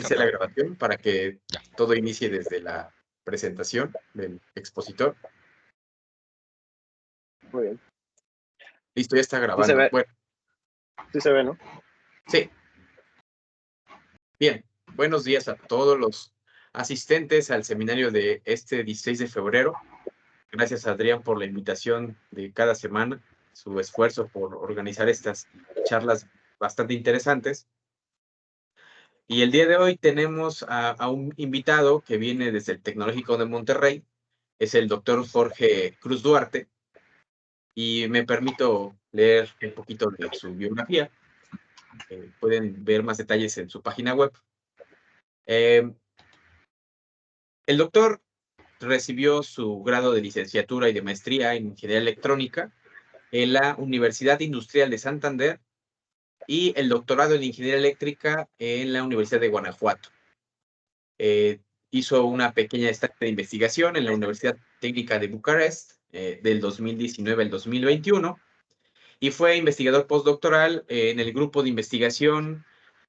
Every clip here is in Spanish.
Inicia la grabación para que todo inicie desde la presentación del expositor. Muy bien. Listo, ya está Sí se grabando. ve, Bueno, sí se ve, ¿no? sí. Bien, buenos días a todos los asistentes al seminario de este 16 de febrero. Gracias, Adrián, por la invitación de cada semana, su esfuerzo por organizar estas charlas bastante interesantes. Y el día de hoy tenemos a un invitado que viene desde el Tecnológico de Monterrey. Es el doctor Jorge Cruz Duarte. Y me permito leer un poquito de su biografía. Pueden ver más detalles en su página web. El doctor recibió su grado de licenciatura y de maestría en Ingeniería Electrónica en la Universidad Industrial de Santander y el doctorado en Ingeniería Eléctrica en la Universidad de Guanajuato. Hizo una pequeña estancia de investigación en la Universidad Técnica de Bucarest del 2019 al 2021 y fue investigador postdoctoral en el grupo de investigación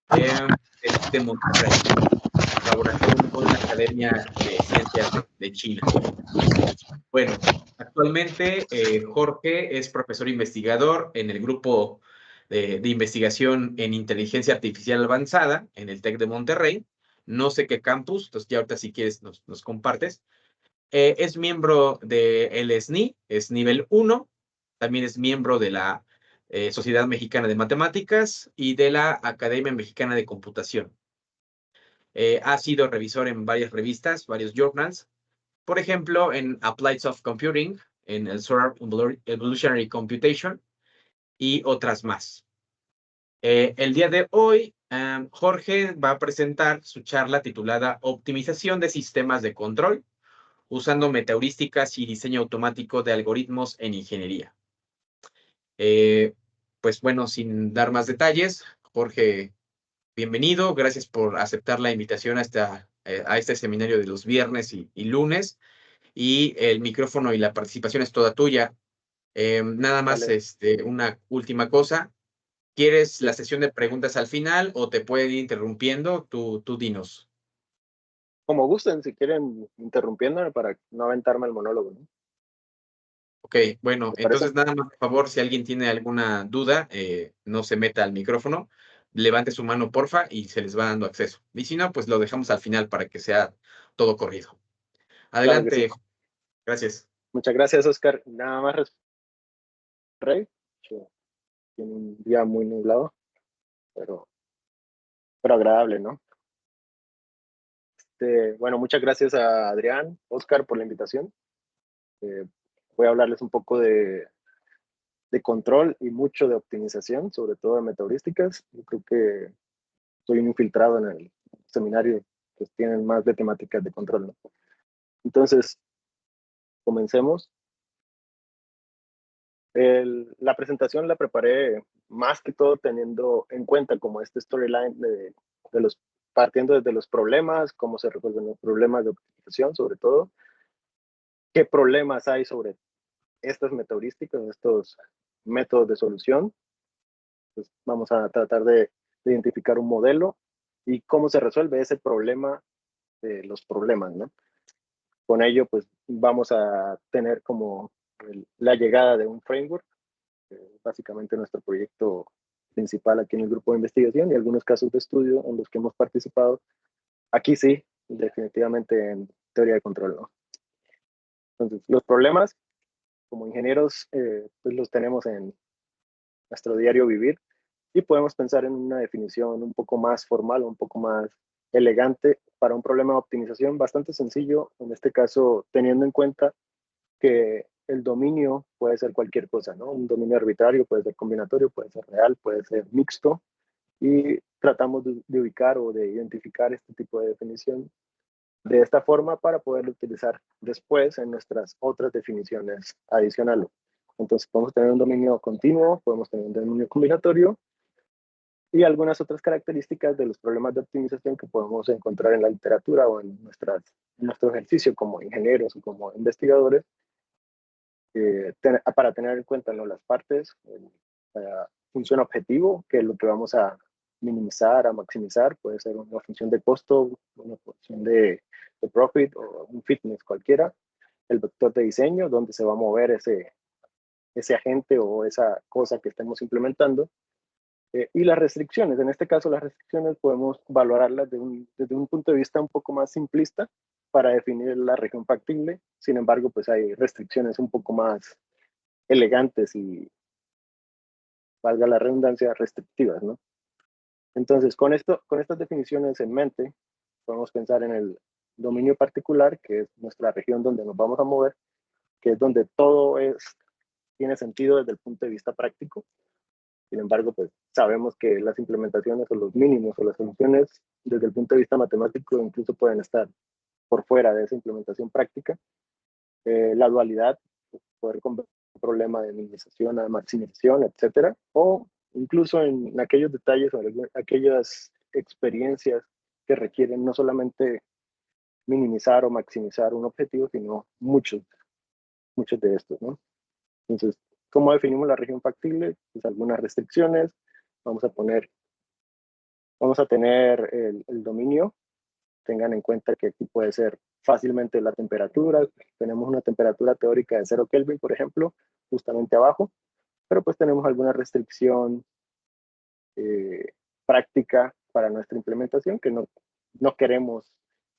de Monterrey, en colaboración con la Academia de Ciencias de China. Bueno, actualmente Jorge es profesor investigador en el grupo de investigación en inteligencia artificial avanzada en el TEC de Monterrey. No sé qué campus, entonces ya ahorita si quieres nos compartes. Es miembro del SNI, es nivel 1, también es miembro de la Sociedad Mexicana de Matemáticas y de la Academia Mexicana de Computación. Ha sido revisor en varias revistas, varios journals, por ejemplo, en Applied Soft Computing, en el Solar Evolutionary Computation y otras más. El día de hoy, Jorge va a presentar su charla titulada Optimización de sistemas de control usando metaheurísticas y diseño automático de algoritmos en ingeniería. Pues bueno, sin dar más detalles, Jorge, bienvenido. Gracias por aceptar la invitación a este seminario de los viernes y lunes. Y el micrófono y la participación es toda tuya. Nada más Vale. una última cosa. ¿Quieres la sesión de preguntas al final o te pueden ir interrumpiendo? Tú dinos. Como gusten, si quieren, interrumpiéndome para no aventarme el monólogo, ¿no? Ok, bueno, ¿Les parece? entonces nada más, por favor, si alguien tiene alguna duda, no se meta al micrófono, levante su mano, porfa, y se les va dando acceso. Y si no, pues lo dejamos al final para que sea todo corrido. Claro que sí. Adelante, gracias. Muchas gracias, Oscar. Nada más, Rey. Tiene un día muy nublado, pero agradable, ¿no? Bueno, muchas gracias a Adrián, Oscar, por la invitación. Voy a hablarles un poco de control y mucho de optimización, sobre todo de metaheurísticas. Yo creo que soy un infiltrado en el seminario que tienen más de temáticas de control, ¿no? Entonces, comencemos. La presentación la preparé más que todo teniendo en cuenta como este storyline partiendo desde los problemas, cómo se resuelven los problemas de optimización, sobre todo, qué problemas hay sobre estas metaheurísticas, estos métodos de solución. Pues vamos a tratar de identificar un modelo y cómo se resuelve ese problema de los problemas, ¿no? Con ello, pues vamos a tener como la llegada de un framework, básicamente nuestro proyecto principal aquí en el grupo de investigación y algunos casos de estudio en los que hemos participado. Aquí sí, definitivamente en teoría de control, ¿no? Entonces, los problemas, como ingenieros, pues los tenemos en nuestro diario vivir y podemos pensar en una definición un poco más formal, un poco más elegante para un problema de optimización bastante sencillo, en este caso teniendo en cuenta que el dominio puede ser cualquier cosa, ¿no? Un dominio arbitrario puede ser combinatorio, puede ser real, puede ser mixto, y tratamos de ubicar o de identificar este tipo de definición de esta forma para poderlo utilizar después en nuestras otras definiciones adicionales. Entonces podemos tener un dominio continuo, podemos tener un dominio combinatorio y algunas otras características de los problemas de optimización que podemos encontrar en la literatura o en nuestro ejercicio como ingenieros o como investigadores, para tener en cuenta, ¿no?, las partes, la función objetivo, que es lo que vamos a minimizar a maximizar, puede ser una función de costo, una función de profit o un fitness cualquiera, el vector de diseño, donde se va a mover ese agente o esa cosa que estemos implementando, y las restricciones. En este caso, las restricciones podemos valorarlas desde un punto de vista un poco más simplista para definir la región factible. Sin embargo, pues hay restricciones un poco más elegantes y, valga la redundancia, restrictivas, ¿no? Entonces, con estas definiciones en mente, podemos pensar en el dominio particular, que es nuestra región donde nos vamos a mover, que es donde todo tiene sentido desde el punto de vista práctico. Sin embargo, pues sabemos que las implementaciones o los mínimos o las soluciones desde el punto de vista matemático incluso pueden estar por fuera de esa implementación práctica. La dualidad, poder convertir un problema de minimización a maximización, etcétera, o incluso en aquellos detalles o aquellas experiencias que requieren no solamente minimizar o maximizar un objetivo, sino muchos de estos, ¿no? Entonces, ¿cómo definimos la región factible? Pues algunas restricciones, vamos a tener el dominio, tengan en cuenta que aquí puede ser fácilmente la temperatura, tenemos una temperatura teórica de 0 Kelvin, por ejemplo, justamente abajo, pero pues tenemos alguna restricción práctica para nuestra implementación que no queremos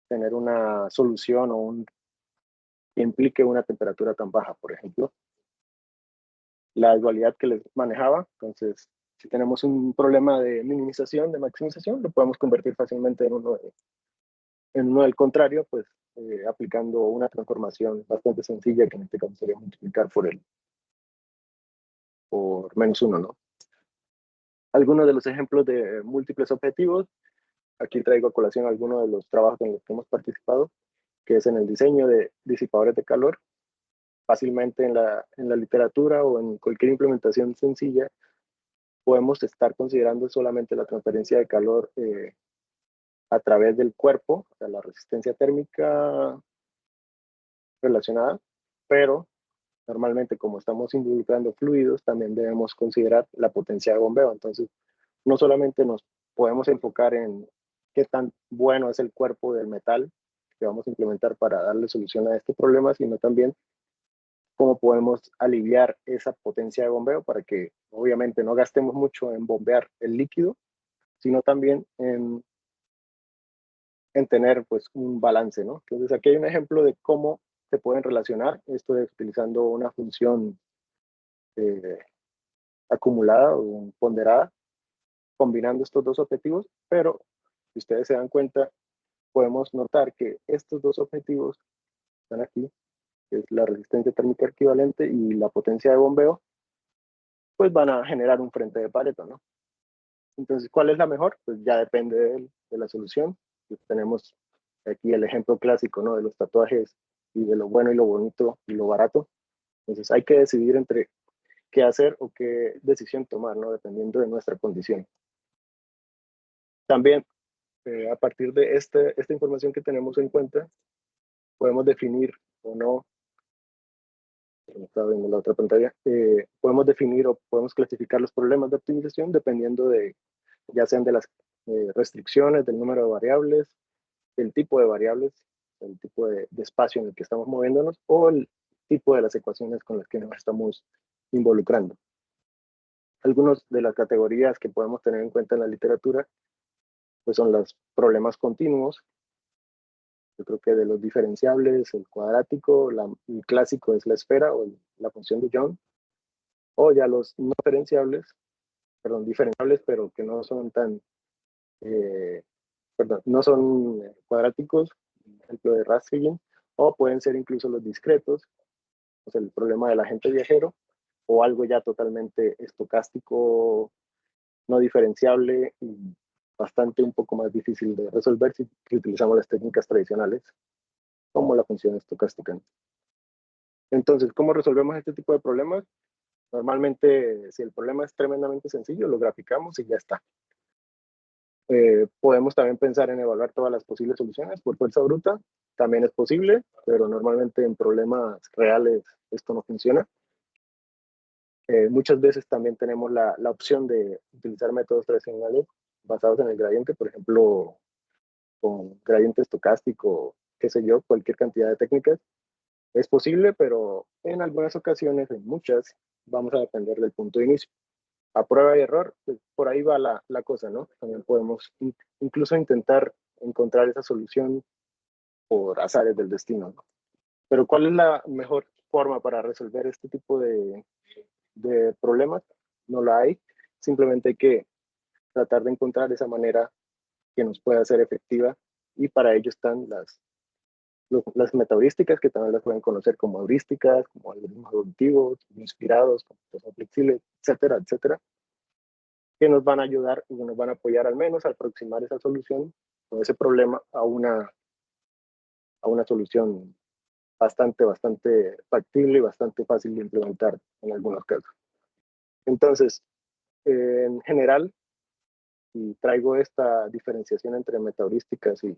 tener una solución que implique una temperatura tan baja, por ejemplo. La dualidad que les manejaba, entonces si tenemos un problema de minimización, de maximización, lo podemos convertir fácilmente en uno del contrario, pues aplicando una transformación bastante sencilla, que en este caso sería multiplicar por -1, ¿no? Algunos de los ejemplos de múltiples objetivos, aquí traigo a colación algunos de los trabajos en los que hemos participado, que es en el diseño de disipadores de calor. Fácilmente en la literatura o en cualquier implementación sencilla, podemos estar considerando solamente la transferencia de calor a través del cuerpo, o sea, la resistencia térmica relacionada, pero normalmente como estamos involucrando fluidos, también debemos considerar la potencia de bombeo. Entonces, no solamente nos podemos enfocar en qué tan bueno es el cuerpo del metal que vamos a implementar para darle solución a este problema, sino también cómo podemos aliviar esa potencia de bombeo para que obviamente no gastemos mucho en bombear el líquido, sino también en tener pues un balance, ¿no? Entonces aquí hay un ejemplo de cómo se pueden relacionar. Esto es utilizando una función acumulada o ponderada, combinando estos dos objetivos, pero si ustedes se dan cuenta, podemos notar que estos dos objetivos están aquí, que es la resistencia térmica equivalente y la potencia de bombeo, pues van a generar un frente de Pareto, ¿no? Entonces, ¿cuál es la mejor? Pues ya depende de la solución. Pues tenemos aquí el ejemplo clásico, ¿no? De los tatuajes y de lo bueno y lo bonito y lo barato. Entonces, hay que decidir entre qué hacer o qué decisión tomar, ¿no? Dependiendo de nuestra condición. También, a partir de esta información que tenemos en cuenta, podemos definir o no, estaba viendo la otra pantalla, podemos definir o podemos clasificar los problemas de optimización dependiendo de, ya sean de las restricciones, del número de variables, del tipo de variables, el tipo de espacio en el que estamos moviéndonos o el tipo de las ecuaciones con las que nos estamos involucrando. Algunas de las categorías que podemos tener en cuenta en la literatura pues son los problemas continuos. Yo creo que de los diferenciables, el cuadrático, el clásico es la esfera o la función de Young, o ya los no diferenciables, perdón, diferenciables, pero que no son no son cuadráticos, ejemplo de Rastrigin, o pueden ser incluso los discretos, o sea, el problema del agente viajero, o algo ya totalmente estocástico, no diferenciable y bastante un poco más difícil de resolver si utilizamos las técnicas tradicionales, como la función estocástica. Entonces, ¿cómo resolvemos este tipo de problemas? Normalmente, si el problema es tremendamente sencillo, lo graficamos y ya está. Podemos también pensar en evaluar todas las posibles soluciones por fuerza bruta, también es posible, pero normalmente en problemas reales esto no funciona. Muchas veces también tenemos la opción de utilizar métodos tradicionales basados en el gradiente, por ejemplo, con gradiente estocástico, qué sé yo, cualquier cantidad de técnicas. Es posible, pero en algunas ocasiones, en muchas, vamos a depender del punto de inicio. A prueba y error, pues, por ahí va la cosa, ¿no? También podemos incluso intentar encontrar esa solución por azares del destino, ¿no? Pero ¿cuál es la mejor forma para resolver este tipo de problemas? No la hay. Simplemente hay que tratar de encontrar esa manera que nos pueda ser efectiva y para ello están las metaheurísticas, que también las pueden conocer como heurísticas, como algoritmos evolutivos, inspirados, computación flexible, etcétera, etcétera, que nos van a ayudar y nos van a apoyar al menos a aproximar esa solución o ese problema a una solución bastante factible y bastante fácil de implementar en algunos casos. Entonces, en general, y traigo esta diferenciación entre metaheurísticas y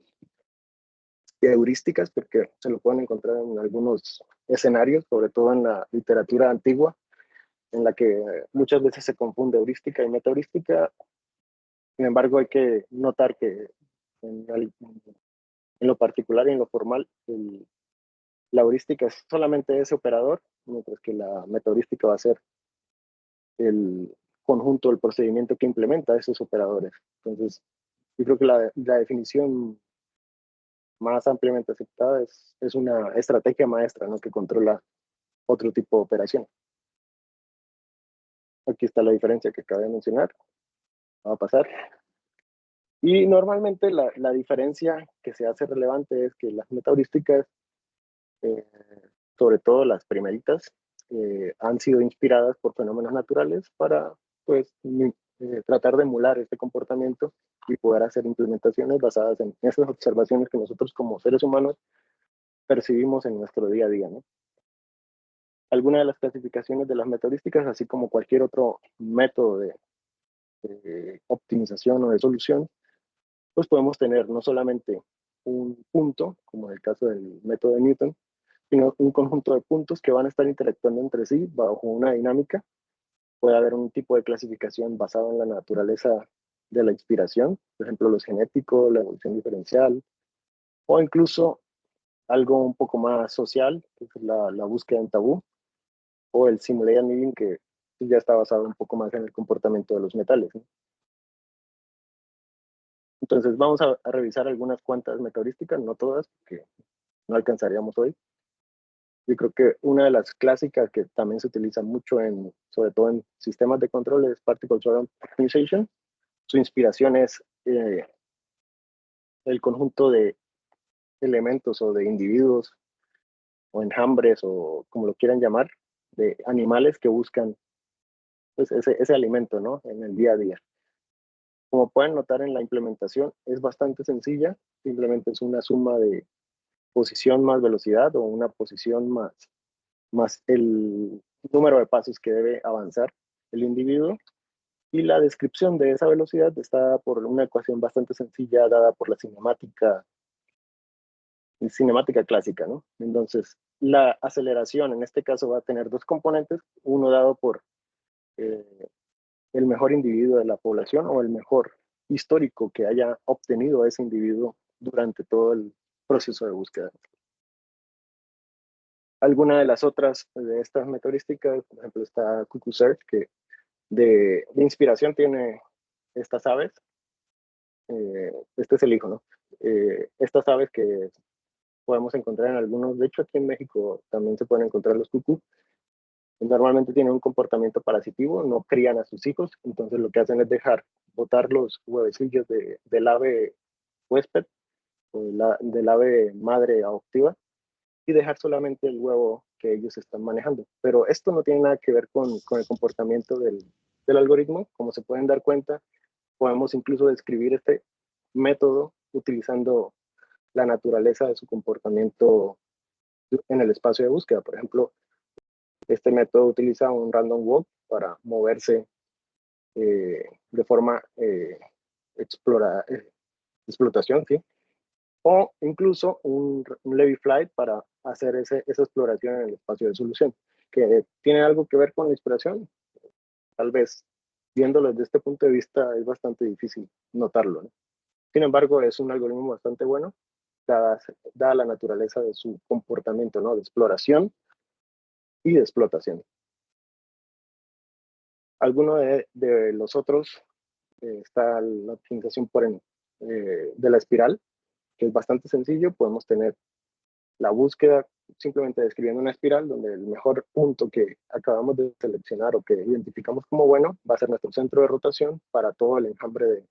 heurísticas, porque se lo pueden encontrar en algunos escenarios, sobre todo en la literatura antigua, en la que muchas veces se confunde heurística y metaheurística. Sin embargo, hay que notar que en lo particular y en lo formal, la heurística es solamente ese operador, mientras que la metaheurística va a ser el conjunto del procedimiento que implementa esos operadores. Entonces, yo creo que la definición más ampliamente aceptada es una estrategia maestra, ¿no?, que controla otro tipo de operación. Aquí está la diferencia que acabé de mencionar. Va a pasar. Y normalmente la diferencia que se hace relevante es que las metaheurísticas, eh, sobre todo las primeritas, han sido inspiradas por fenómenos naturales para, pues, tratar de emular este comportamiento y poder hacer implementaciones basadas en esas observaciones que nosotros como seres humanos percibimos en nuestro día a día, ¿no? Algunas de las clasificaciones de las metaheurísticas, así como cualquier otro método de optimización o de solución, pues podemos tener no solamente un punto, como en el caso del método de Newton, sino un conjunto de puntos que van a estar interactuando entre sí bajo una dinámica. Puede haber un tipo de clasificación basado en la naturaleza de la inspiración, por ejemplo, los genéticos, la evolución diferencial, o incluso algo un poco más social, que es la búsqueda en tabú, o el simulated annealing, que ya está basado un poco más en el comportamiento de los metales, ¿no? Entonces vamos a revisar algunas cuantas metaheurísticas, no todas, porque no alcanzaríamos hoy. Yo creo que una de las clásicas que también se utiliza mucho, sobre todo en sistemas de control, es Particle Theorem Optimization. Su inspiración es el conjunto de elementos o de individuos o enjambres o como lo quieran llamar, de animales que buscan, pues, ese alimento, ¿no?, en el día a día. Como pueden notar en la implementación, es bastante sencilla, simplemente es una suma de posición más velocidad o una posición más el número de pasos que debe avanzar el individuo, y la descripción de esa velocidad está por una ecuación bastante sencilla dada por la cinemática clásica, ¿no? Entonces, la aceleración en este caso va a tener dos componentes, uno dado por eh, el mejor individuo de la población o el mejor histórico que haya obtenido ese individuo durante todo el proceso de búsqueda. Alguna de las otras de estas metodísticas, por ejemplo, está Cuckoo Search, que de inspiración tiene estas aves. Este es el hijo, ¿no? Estas aves que podemos encontrar en algunos, de hecho aquí en México también se pueden encontrar los cucú. Normalmente tienen un comportamiento parasitivo, no crían a sus hijos, entonces lo que hacen es dejar botar los huevecillos del ave huésped o del ave madre adoptiva y dejar solamente el huevo que ellos están manejando. Pero esto no tiene nada que ver con el comportamiento del algoritmo. Como se pueden dar cuenta, podemos incluso describir este método utilizando la naturaleza de su comportamiento en el espacio de búsqueda. Por ejemplo, este método utiliza un random walk para moverse de forma explotación, ¿sí? O incluso un Levy Flight para hacer esa exploración en el espacio de solución, que tiene algo que ver con la inspiración, tal vez viéndolo desde este punto de vista es bastante difícil notarlo, ¿no? Sin embargo, es un algoritmo bastante bueno, dada la naturaleza de su comportamiento, ¿no? De exploración y de explotación. Alguno de los otros está la optimización de la espiral, que es bastante sencillo. Podemos tener la búsqueda simplemente describiendo una espiral donde el mejor punto que acabamos de seleccionar o que identificamos como bueno va a ser nuestro centro de rotación para todo el enjambre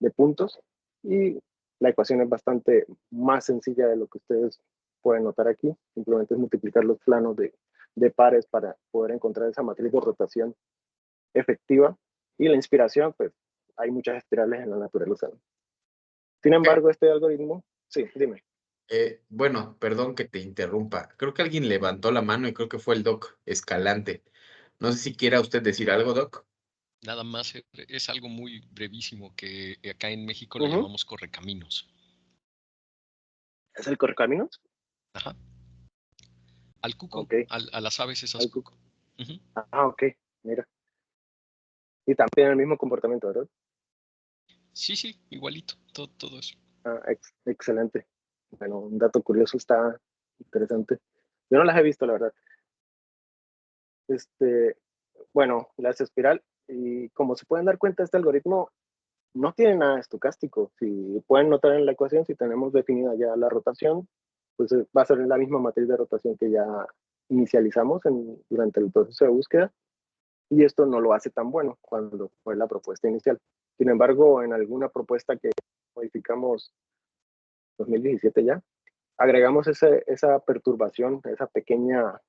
de puntos. Y la ecuación es bastante más sencilla de lo que ustedes pueden notar aquí. Simplemente es multiplicar los planos de pares para poder encontrar esa matriz de rotación efectiva. Y la inspiración, pues hay muchas espirales en la naturaleza. Sin Ok. embargo, este algoritmo, sí, dime. Bueno, perdón que te interrumpa. Creo que alguien levantó la mano y creo que fue el Doc Escalante. No sé si quiera usted decir algo, Doc. Nada más es algo muy brevísimo que acá en México le Ujú. llamamos correcaminos. ¿Es el correcaminos? Ajá. Al cuco, Ok, a las aves esas algo. cuco. Ujú. Ah, ok, mira. Y también el mismo comportamiento, ¿verdad? Sí, sí, igualito, todo eso. Ah, excelente. Bueno, un dato curioso está interesante. Yo no las he visto, la verdad. Este, bueno, las espiral, y como se pueden dar cuenta, este algoritmo no tiene nada estocástico. Si pueden notar en la ecuación, si tenemos definida ya la rotación, pues va a ser la misma matriz de rotación que ya inicializamos durante el proceso de búsqueda, y esto no lo hace tan bueno cuando fue la propuesta inicial. Sin embargo, en alguna propuesta que modificamos 2017 ya, agregamos esa perturbación, esa pequeña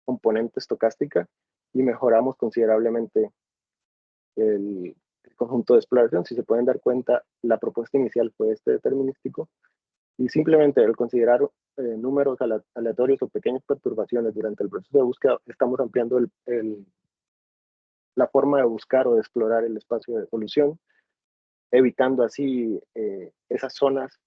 componente estocástica y mejoramos considerablemente el conjunto de exploración. Si se pueden dar cuenta, la propuesta inicial fue este determinístico y simplemente al considerar números aleatorios o pequeñas perturbaciones durante el proceso de búsqueda, estamos ampliando la forma de buscar o de explorar el espacio de solución, evitando así esas zonas,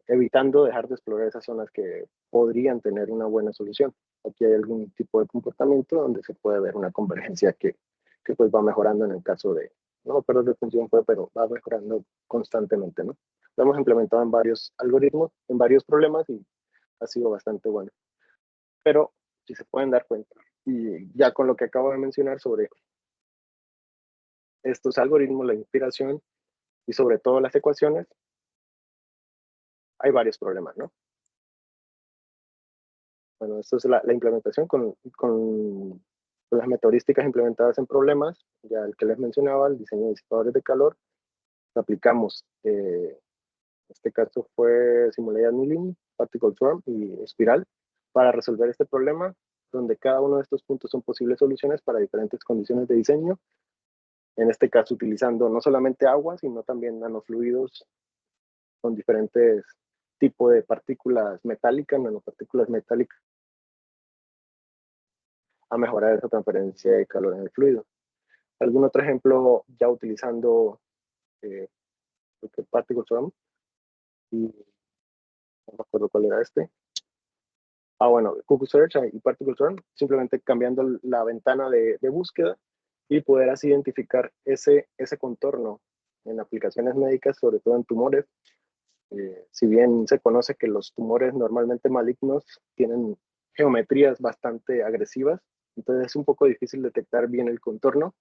evitando dejar de explorar esas zonas que podrían tener una buena solución. Aquí hay algún tipo de comportamiento donde se puede ver una convergencia que pues va mejorando en el caso de, no me acuerdo de función fue, pero va mejorando constantemente, ¿no? Lo hemos implementado en varios algoritmos, en varios problemas y ha sido bastante bueno. Pero si se pueden dar cuenta, y ya con lo que acabo de mencionar sobre estos algoritmos, la inspiración y sobre todo las ecuaciones, hay varios problemas, ¿no? Bueno, esto es la implementación con las metodísticas implementadas en problemas, ya el que les mencionaba, el diseño de disipadores de calor, lo aplicamos, en este caso fue Simulated Annealing, Particle Swarm y Espiral, para resolver este problema, donde cada uno de estos puntos son posibles soluciones para diferentes condiciones de diseño, en este caso utilizando no solamente agua, sino también nanofluidos con diferentes tipos de partículas metálicas, nanopartículas metálicas, a mejorar esa transferencia de calor en el fluido. ¿Algún otro ejemplo ya utilizando eh, Particle Swarm? Y no me acuerdo cuál era este. Ah, bueno, Cuckoo Search y Particle Swarm, simplemente cambiando la ventana de búsqueda y poder así identificar ese contorno en aplicaciones médicas, sobre todo en tumores. Si bien se conoce que los tumores normalmente malignos tienen geometrías bastante agresivas, entonces es un poco difícil detectar bien el contorno,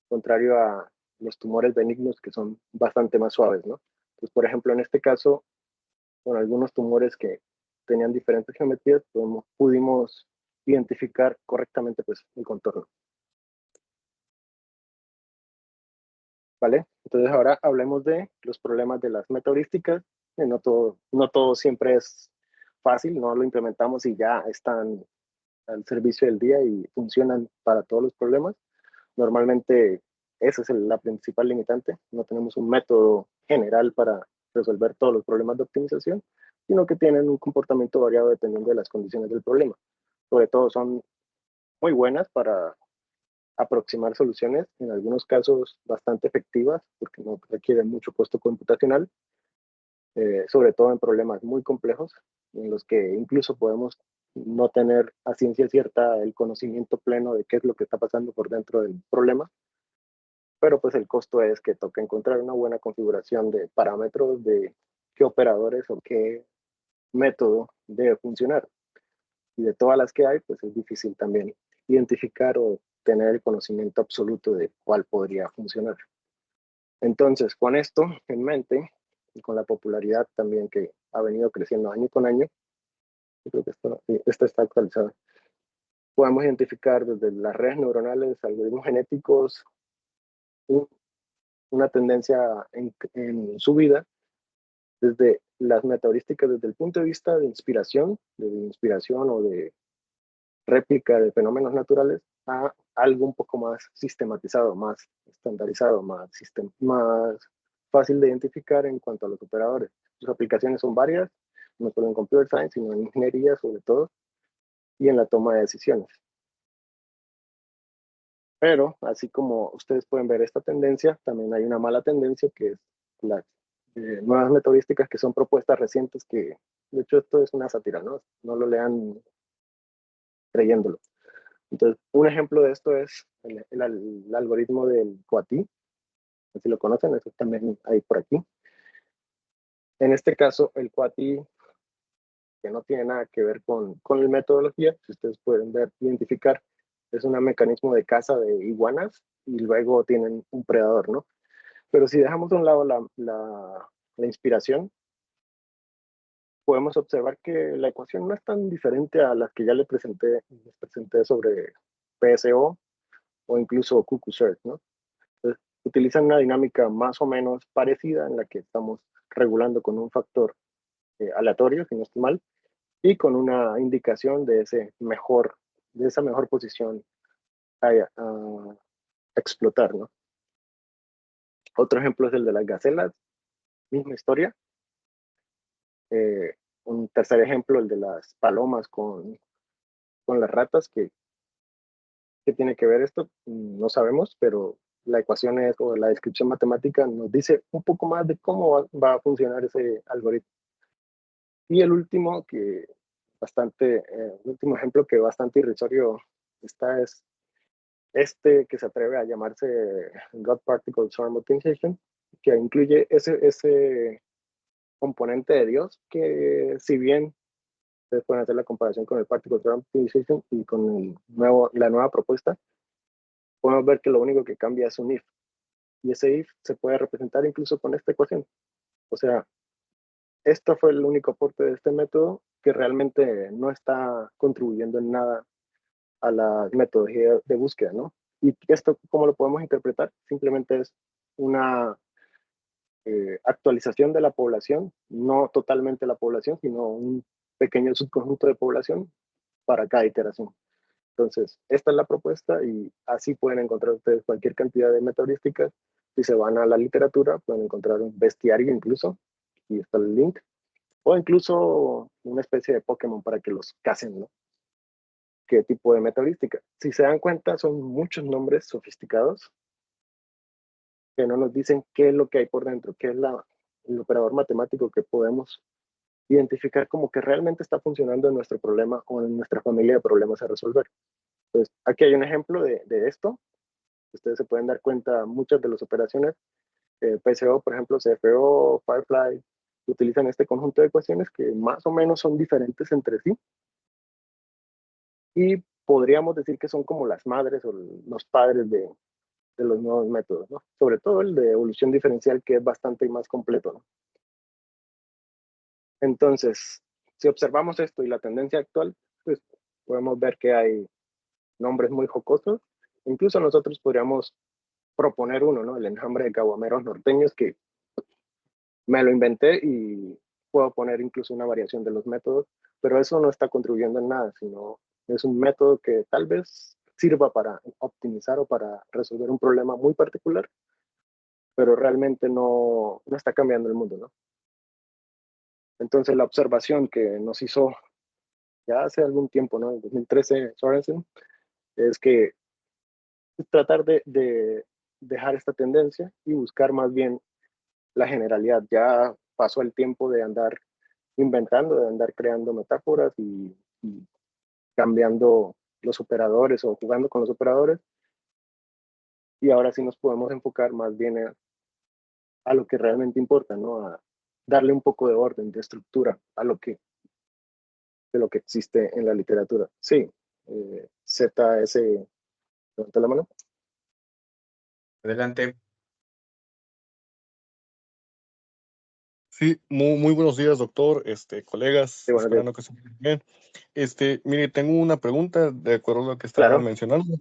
contrario a los tumores benignos que son bastante más suaves, ¿no? Pues, por ejemplo, en este caso, con algunos tumores que tenían diferentes geometrías, pudimos identificar correctamente pues, el contorno. ¿Vale? Entonces ahora hablemos de los problemas de las metaheurísticas. No todo siempre es fácil, no lo implementamos y ya están al servicio del día y funcionan para todos los problemas. Normalmente esa es la principal limitante. No tenemos un método general para resolver todos los problemas de optimización, sino que tienen un comportamiento variado dependiendo de las condiciones del problema. Sobre todo son muy buenas para aproximar soluciones, en algunos casos bastante efectivas, porque no requieren mucho costo computacional, sobre todo en problemas muy complejos, en los que incluso podemos no tener a ciencia cierta el conocimiento pleno de qué es lo que está pasando por dentro del problema, pero pues el costo es que toca encontrar una buena configuración de parámetros de qué operadores o qué método debe funcionar. Y de todas las que hay, pues es difícil también identificar o tener el conocimiento absoluto de cuál podría funcionar. Entonces, con esto en mente y con la popularidad también que ha venido creciendo año con año, yo creo que esta está actualizada. Podemos identificar desde las redes neuronales, algoritmos genéticos, una tendencia en su vida, desde las metaheurísticas desde el punto de vista de inspiración o de réplica de fenómenos naturales, a algo un poco más sistematizado, más estandarizado, más fácil de identificar en cuanto a los operadores. Sus aplicaciones son varias, no solo en computer science, sino en ingeniería sobre todo, y en la toma de decisiones. Pero, así como ustedes pueden ver esta tendencia, también hay una mala tendencia que es las nuevas metodísticas que son propuestas recientes que, de hecho, esto es una sátira, ¿no? No lo lean creyéndolo. Entonces, un ejemplo de esto es el algoritmo del QATI, si lo conocen, eso también hay por aquí. En este caso, el QATI, que no tiene nada que ver con la metodología, si ustedes pueden ver, identificar, es un mecanismo de caza de iguanas y luego tienen un predador, ¿no? Pero si dejamos de un lado la inspiración, podemos observar que la ecuación no es tan diferente a las que ya les presenté sobre PSO o incluso QQ-Search, ¿no? Entonces, utilizan una dinámica más o menos parecida en la que estamos regulando con un factor aleatorio, si no estoy mal, y con una indicación de esa mejor posición a explotar, ¿no? Otro ejemplo es el de las gacelas, misma historia. Un tercer ejemplo, el de las palomas con las ratas, que tiene que ver esto, no sabemos, pero la ecuación o la descripción matemática nos dice un poco más de cómo va a funcionar ese algoritmo. Y el último, el último ejemplo que bastante irrisorio está es este que se atreve a llamarse God Particle Swarm Optimization, que incluye ese componente de Dios que, si bien ustedes pueden hacer la comparación con el Particle Swarm Optimization y con la nueva propuesta, podemos ver que lo único que cambia es un if. Y ese if se puede representar incluso con esta ecuación. O sea, esto fue el único aporte de este método que realmente no está contribuyendo en nada a la metodología de búsqueda, ¿no? Y esto, ¿cómo lo podemos interpretar? Simplemente es una actualización de la población, no totalmente la población, sino un pequeño subconjunto de población para cada iteración. Entonces, esta es la propuesta y así pueden encontrar ustedes cualquier cantidad de metaheurísticas. Si se van a la literatura, pueden encontrar un bestiario incluso, y está el link, o incluso una especie de Pokémon para que los casen, ¿no? ¿Qué tipo de metaheurística? Si se dan cuenta, son muchos nombres sofisticados que no nos dicen qué es lo que hay por dentro, qué es el operador matemático que podemos identificar como que realmente está funcionando en nuestro problema o en nuestra familia de problemas a resolver. Entonces, aquí hay un ejemplo de esto. Ustedes se pueden dar cuenta, muchas de las operaciones, PSO, por ejemplo, CFO, Firefly, utilizan este conjunto de ecuaciones que más o menos son diferentes entre sí. Y podríamos decir que son como las madres o los padres de los nuevos métodos, ¿no? Sobre todo el de evolución diferencial, que es bastante más completo, ¿no? Entonces, si observamos esto y la tendencia actual, pues podemos ver que hay nombres muy jocosos. Incluso nosotros podríamos proponer uno, ¿no? El enjambre de caguameros norteños, que me lo inventé y puedo poner incluso una variación de los métodos, pero eso no está contribuyendo en nada, sino es un método que tal vez sirva para optimizar o para resolver un problema muy particular, pero realmente no está cambiando el mundo, ¿no? Entonces la observación que nos hizo ya hace algún tiempo, ¿no? En 2013 Sorensen, es que tratar de dejar esta tendencia y buscar más bien la generalidad. Ya pasó el tiempo de andar inventando, de andar creando metáforas y cambiando los operadores o jugando con los operadores. Y ahora sí nos podemos enfocar más bien a lo que realmente importa, ¿no? A darle un poco de orden, de estructura a de lo que existe en la literatura. Sí, ZS, levanta la mano. Adelante. Sí, muy buenos días, doctor, colegas, Sí, buenos días. esperando que se encuentren bien. Mire, tengo una pregunta de acuerdo a lo que estaba Claro. mencionando.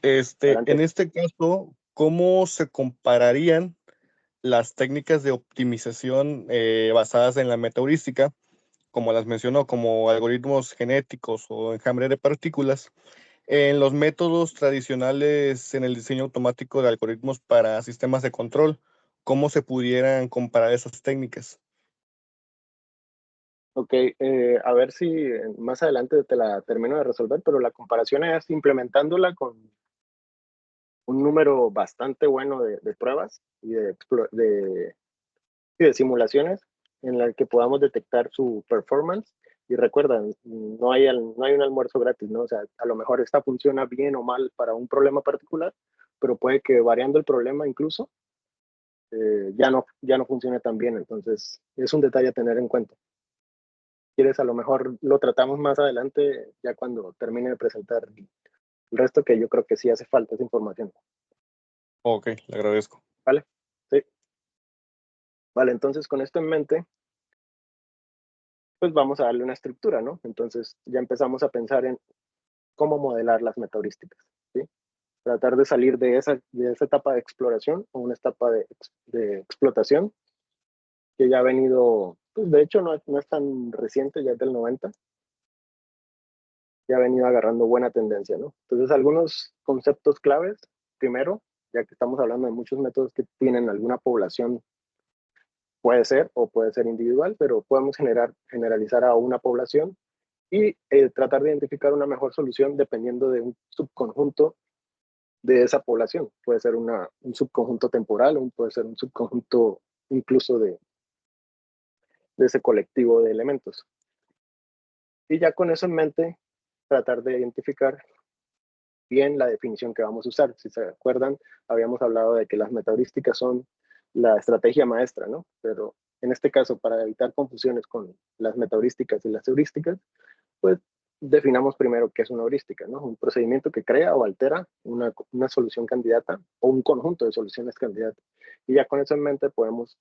Adelante. En este caso, ¿cómo se compararían las técnicas de optimización basadas en la metaheurística, como las mencionó, como algoritmos genéticos o enjambre de partículas, en los métodos tradicionales en el diseño automático de algoritmos para sistemas de control? ¿Cómo se pudieran comparar esas técnicas? Ok, a ver si más adelante te la termino de resolver, pero la comparación es implementándola con un número bastante bueno de pruebas y de simulaciones en las que podamos detectar su performance. Y recuerda, no hay un almuerzo gratis, ¿no? O sea, a lo mejor esta funciona bien o mal para un problema particular, pero puede que variando el problema incluso ya no funcione tan bien. Entonces, es un detalle a tener en cuenta. ¿Quieres? A lo mejor lo tratamos más adelante, ya cuando termine de presentar el resto, que yo creo que sí hace falta esa información. Ok, le agradezco. ¿Vale? Sí. Vale, entonces con esto en mente, pues vamos a darle una estructura, ¿no? Entonces ya empezamos a pensar en cómo modelar las metaheurísticas, ¿sí? Tratar de salir de esa etapa de exploración o una etapa de explotación que ya ha venido, pues de hecho no es tan reciente, ya es del 90, ya ha venido agarrando buena tendencia, ¿no? Entonces algunos conceptos claves, primero, ya que estamos hablando de muchos métodos que tienen alguna población, puede ser o puede ser individual, pero podemos generalizar a una población y tratar de identificar una mejor solución dependiendo de un subconjunto de esa población. Puede ser un subconjunto temporal, o puede ser un subconjunto incluso de ese colectivo de elementos. Y ya con eso en mente, tratar de identificar bien la definición que vamos a usar. Si se acuerdan, habíamos hablado de que las metaheurísticas son la estrategia maestra, ¿no? Pero en este caso, para evitar confusiones con las metaheurísticas y las heurísticas, pues definamos primero qué es una heurística, ¿no? Un procedimiento que crea o altera una solución candidata o un conjunto de soluciones candidatas. Y ya con eso en mente podemos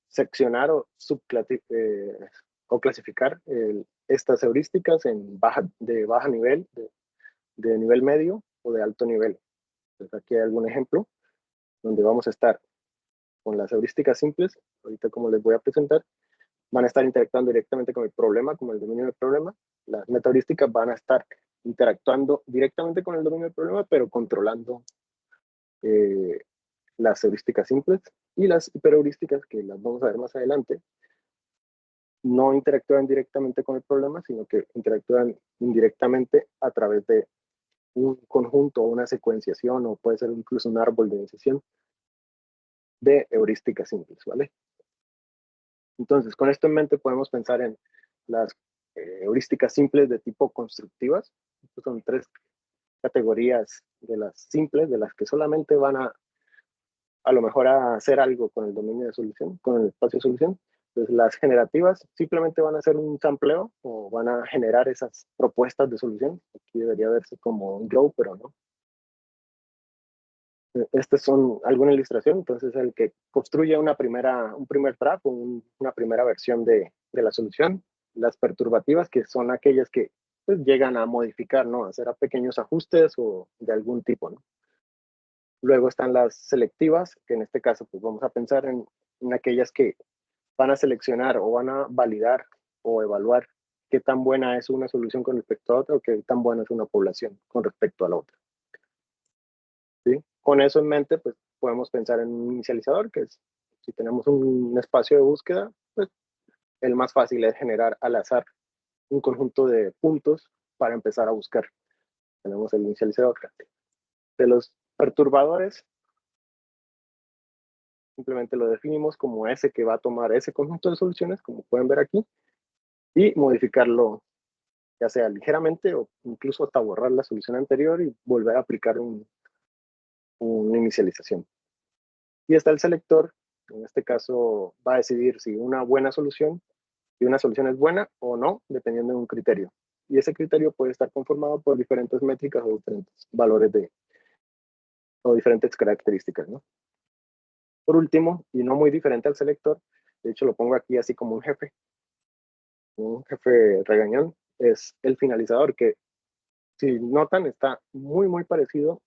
seccionar o clasificar estas heurísticas de baja nivel, de nivel medio o de alto nivel. Entonces aquí hay algún ejemplo donde vamos a estar con las heurísticas simples, ahorita como les voy a presentar, van a estar interactuando directamente con el problema, con el dominio del problema. Las metaheurísticas van a estar interactuando directamente con el dominio del problema, pero controlando eh, las heurísticas simples. Y las hiperheurísticas, que las vamos a ver más adelante, no interactúan directamente con el problema, sino que interactúan indirectamente a través de un conjunto o una secuenciación, o puede ser incluso un árbol de decisión de heurísticas simples, ¿vale? Entonces, con esto en mente podemos pensar en las heurísticas simples de tipo constructivas. Estas son tres categorías de las simples, de las que solamente van a lo mejor a hacer algo con el dominio de solución, con el espacio de solución. Entonces, las generativas simplemente van a hacer un sampleo o van a generar esas propuestas de solución. Aquí debería verse como un glow, pero no. Estas son alguna ilustración, entonces el que construye un primer draft o una primera versión de la solución. Las perturbativas, que son aquellas que pues, llegan a modificar, ¿no? A hacer a pequeños ajustes o de algún tipo, ¿no? Luego están las selectivas, que en este caso pues vamos a pensar en aquellas que van a seleccionar o van a validar o evaluar qué tan buena es una solución con respecto a otra o qué tan buena es una población con respecto a la otra. ¿Sí? Con eso en mente, pues podemos pensar en un inicializador, que es, si tenemos un espacio de búsqueda, pues el más fácil es generar al azar un conjunto de puntos para empezar a buscar. Tenemos el inicializador. De los perturbadores, simplemente lo definimos como ese que va a tomar ese conjunto de soluciones, como pueden ver aquí, y modificarlo ya sea ligeramente o incluso hasta borrar la solución anterior y volver a aplicar una inicialización. Y está el selector, en este caso va a decidir si una solución es buena o no, dependiendo de un criterio. Y ese criterio puede estar conformado por diferentes métricas o diferentes valores o diferentes características, ¿no? Por último, y no muy diferente al selector, de hecho lo pongo aquí así como un jefe regañón, es el finalizador, que si notan está muy, muy parecido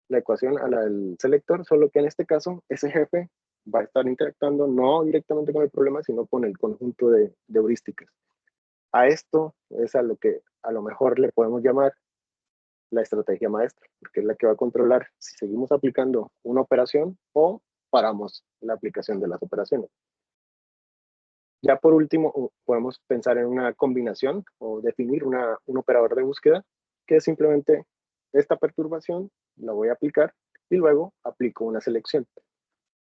la ecuación a la del selector, solo que en este caso ese jefe va a estar interactuando no directamente con el problema, sino con el conjunto de heurísticas. A esto es a lo que a lo mejor le podemos llamar la estrategia maestra, porque es la que va a controlar si seguimos aplicando una operación o paramos la aplicación de las operaciones. Ya por último, podemos pensar en una combinación o definir un operador de búsqueda, que es simplemente esta perturbación, la voy a aplicar y luego aplico una selección.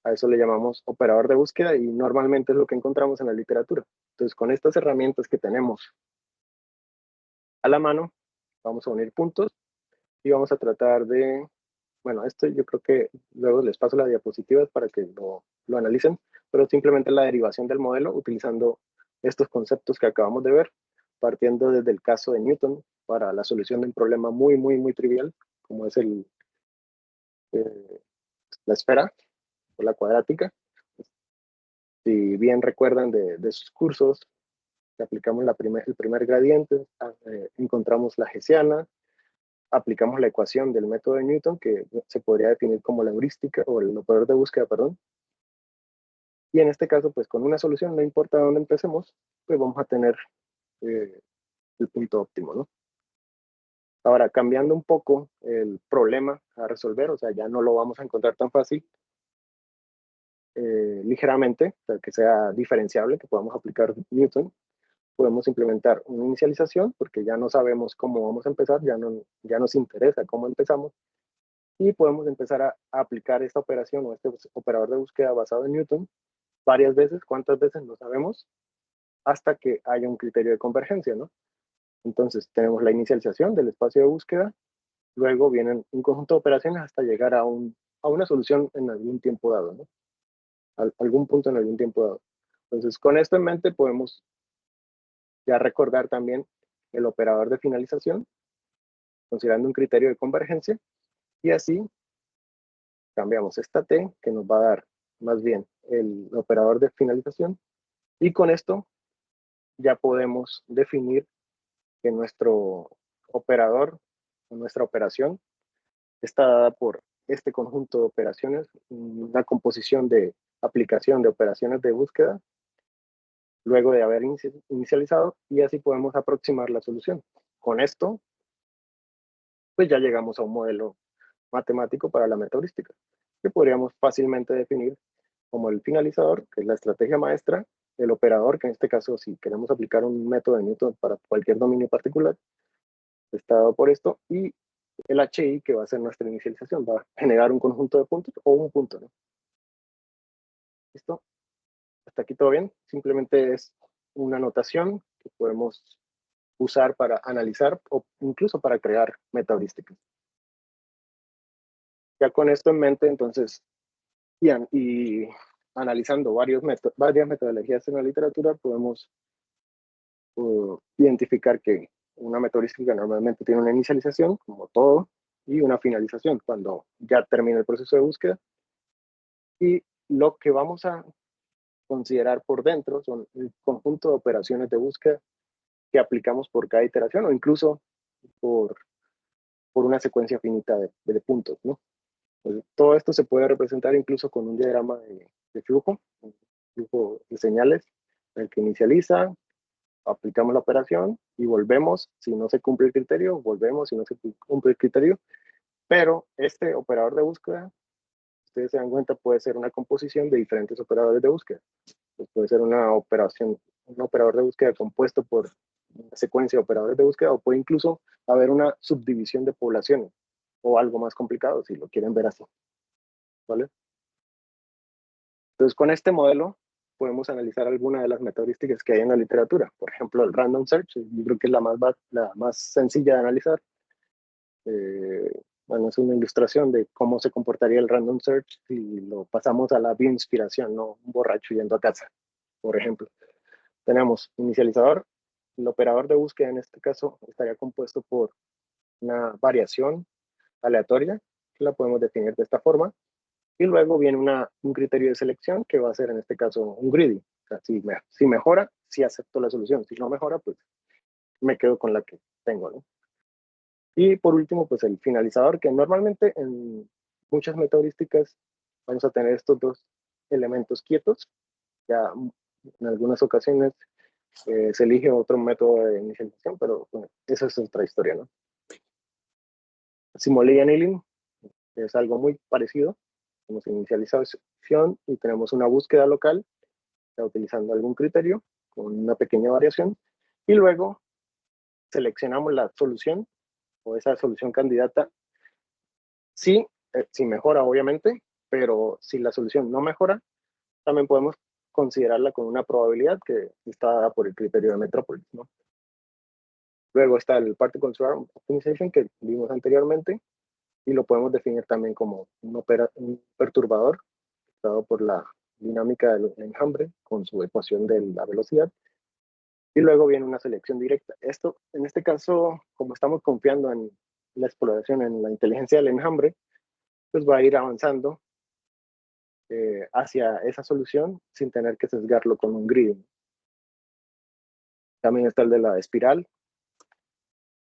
A eso le llamamos operador de búsqueda y normalmente es lo que encontramos en la literatura. Entonces, con estas herramientas que tenemos a la mano, vamos a unir puntos y vamos a tratar de, bueno, esto yo creo que luego les paso las diapositivas para que lo analicen, pero simplemente la derivación del modelo utilizando estos conceptos que acabamos de ver, partiendo desde el caso de Newton para la solución de un problema muy, muy, muy trivial, como es la esfera o la cuadrática. Si bien recuerdan de sus cursos, que aplicamos el primer gradiente, encontramos la hessiana, aplicamos la ecuación del método de Newton, que se podría definir como la heurística o el operador de búsqueda, perdón. Y en este caso, pues con una solución, no importa dónde empecemos, pues vamos a tener el punto óptimo, ¿no? Ahora, cambiando un poco el problema a resolver, o sea, ya no lo vamos a encontrar tan fácil, ligeramente, o sea, que sea diferenciable, que podamos aplicar Newton, podemos implementar una inicialización, porque ya no sabemos cómo vamos a empezar, ya nos interesa cómo empezamos, y podemos empezar a aplicar esta operación o este operador de búsqueda basado en Newton varias veces, cuántas veces no sabemos, hasta que haya un criterio de convergencia, ¿no? Entonces tenemos la inicialización del espacio de búsqueda, luego vienen un conjunto de operaciones hasta llegar a una solución en algún tiempo dado, ¿no? Algún punto en algún tiempo dado. Entonces, con esto en mente podemos ya recordar también el operador de finalización, considerando un criterio de convergencia, y así cambiamos esta T, que nos va a dar más bien el operador de finalización, y con esto ya podemos definir que nuestro operador o nuestra operación está dada por este conjunto de operaciones, una composición de aplicación de operaciones de búsqueda, luego de haber inicializado, y así podemos aproximar la solución. Con esto, pues ya llegamos a un modelo matemático para la meta heurística, que podríamos fácilmente definir como el finalizador, que es la estrategia maestra, el operador, que en este caso, si queremos aplicar un método de Newton para cualquier dominio particular, está dado por esto, y el HI, que va a ser nuestra inicialización, va a generar un conjunto de puntos o un punto, ¿no? ¿Listo? Hasta aquí todo bien. Simplemente es una notación que podemos usar para analizar o incluso para crear metaheurísticas. Ya con esto en mente, entonces, y analizando varias metodologías en la literatura, podemos identificar que una metaheurística normalmente tiene una inicialización, como todo, y una finalización, cuando ya termina el proceso de búsqueda. Y lo que vamos a considerar por dentro son el conjunto de operaciones de búsqueda que aplicamos por cada iteración o incluso por una secuencia finita de puntos, ¿no? Pues todo esto se puede representar incluso con un diagrama de flujo, un flujo de señales, el que inicializa, aplicamos la operación y volvemos, si no se cumple el criterio, volvemos si no se cumple el criterio, pero este operador de búsqueda, ustedes se dan cuenta, puede ser una composición de diferentes operadores de búsqueda. Pues puede ser un operador de búsqueda compuesto por una secuencia de operadores de búsqueda, o puede incluso haber una subdivisión de poblaciones, o algo más complicado, si lo quieren ver así. ¿Vale? Entonces, con este modelo podemos analizar algunas de las metodologías que hay en la literatura. Por ejemplo, el random search, yo creo que es la más sencilla de analizar. Bueno, es una ilustración de cómo se comportaría el random search si lo pasamos a la bioinspiración, no un borracho yendo a casa, por ejemplo. Tenemos inicializador, el operador de búsqueda en este caso estaría compuesto por una variación aleatoria, que la podemos definir de esta forma, y luego viene un criterio de selección que va a ser en este caso un greedy. O sea, si mejora, sí acepto la solución, si no mejora, pues me quedo con la que tengo, ¿no? Y por último, pues el finalizador, que normalmente en muchas metaheurísticas vamos a tener estos dos elementos quietos. Ya en algunas ocasiones se elige otro método de inicialización, pero bueno, esa es otra historia, ¿no? Simile y annealing es algo muy parecido. Tenemos inicialización y tenemos una búsqueda local, ya utilizando algún criterio con una pequeña variación, y luego seleccionamos la solución o esa solución candidata. Sí, si mejora, obviamente, pero si la solución no mejora, también podemos considerarla con una probabilidad que está dada por el criterio de Metropolis, ¿no? Luego está el Particle Swarm Optimization que vimos anteriormente y lo podemos definir también como un perturbador dado por la dinámica del enjambre con su ecuación de la velocidad. Y luego viene una selección directa. Esto, en este caso, como estamos confiando en la exploración, en la inteligencia del enjambre, pues va a ir avanzando hacia esa solución sin tener que sesgarlo con un grid. También está el de la espiral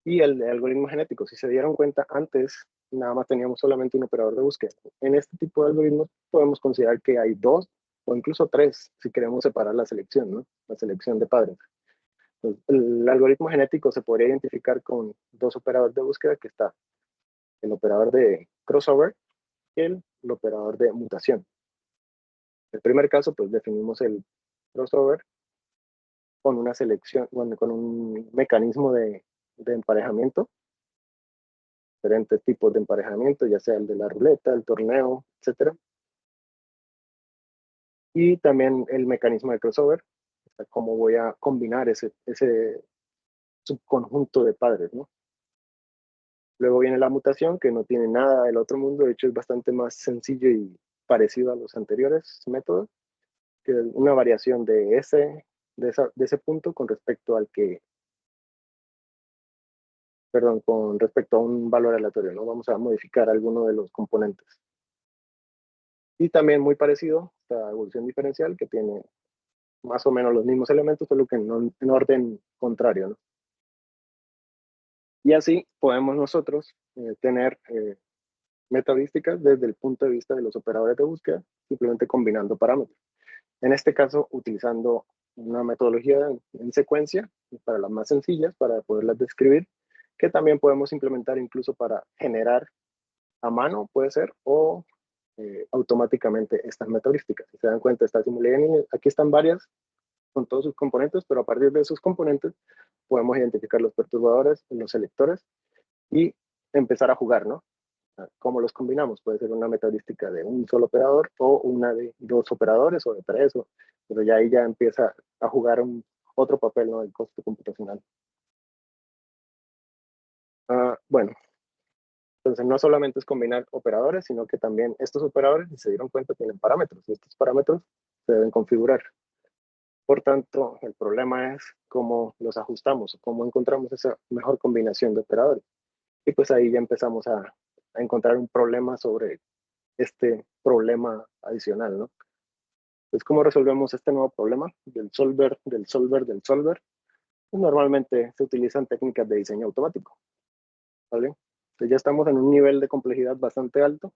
y el de algoritmo genético. Si se dieron cuenta, antes nada más teníamos solamente un operador de búsqueda. En este tipo de algoritmos podemos considerar que hay dos o incluso tres si queremos separar la selección, ¿no? La selección de padres. Pues, el algoritmo genético se podría identificar con dos operadores de búsqueda, que está el operador de crossover y el operador de mutación. En el primer caso, pues definimos el crossover con una selección, bueno, con un mecanismo de emparejamiento, diferentes tipos de emparejamiento, ya sea el de la ruleta, el torneo, etc. Y también el mecanismo de crossover, o sea, cómo voy a combinar ese subconjunto de padres, ¿no? Luego viene la mutación, que no tiene nada del otro mundo, de hecho es bastante más sencillo y parecido a los anteriores métodos, que es una variación de ese punto con respecto al que, perdón, con respecto a un valor aleatorio, ¿no? Vamos a modificar alguno de los componentes. Y también muy parecido, esta evolución diferencial, que tiene más o menos los mismos elementos, solo que en orden contrario, ¿no? Y así podemos nosotros tener metaheurísticas desde el punto de vista de los operadores de búsqueda, simplemente combinando parámetros. En este caso, utilizando una metodología en secuencia, para las más sencillas, para poderlas describir, que también podemos implementar incluso para generar a mano, puede ser, o automáticamente estas metaheurísticas. Si se dan cuenta, está Simulation, aquí están varias con todos sus componentes, pero a partir de esos componentes podemos identificar los perturbadores, los selectores y empezar a jugar, ¿no? ¿Cómo los combinamos? Puede ser una metaheurística de un solo operador o una de dos operadores o de tres, pero ya ahí ya empieza a jugar otro papel, ¿no? El costo computacional. Bueno, entonces no solamente es combinar operadores, sino que también estos operadores, si se dieron cuenta, tienen parámetros y estos parámetros se deben configurar. Por tanto, el problema es cómo los ajustamos o cómo encontramos esa mejor combinación de operadores. Y pues ahí ya empezamos a encontrar un problema sobre este problema adicional, ¿no? Pues, ¿cómo resolvemos este nuevo problema del solver, del solver, del solver? Pues normalmente se utilizan técnicas de diseño automático, ¿vale? Entonces ya estamos en un nivel de complejidad bastante alto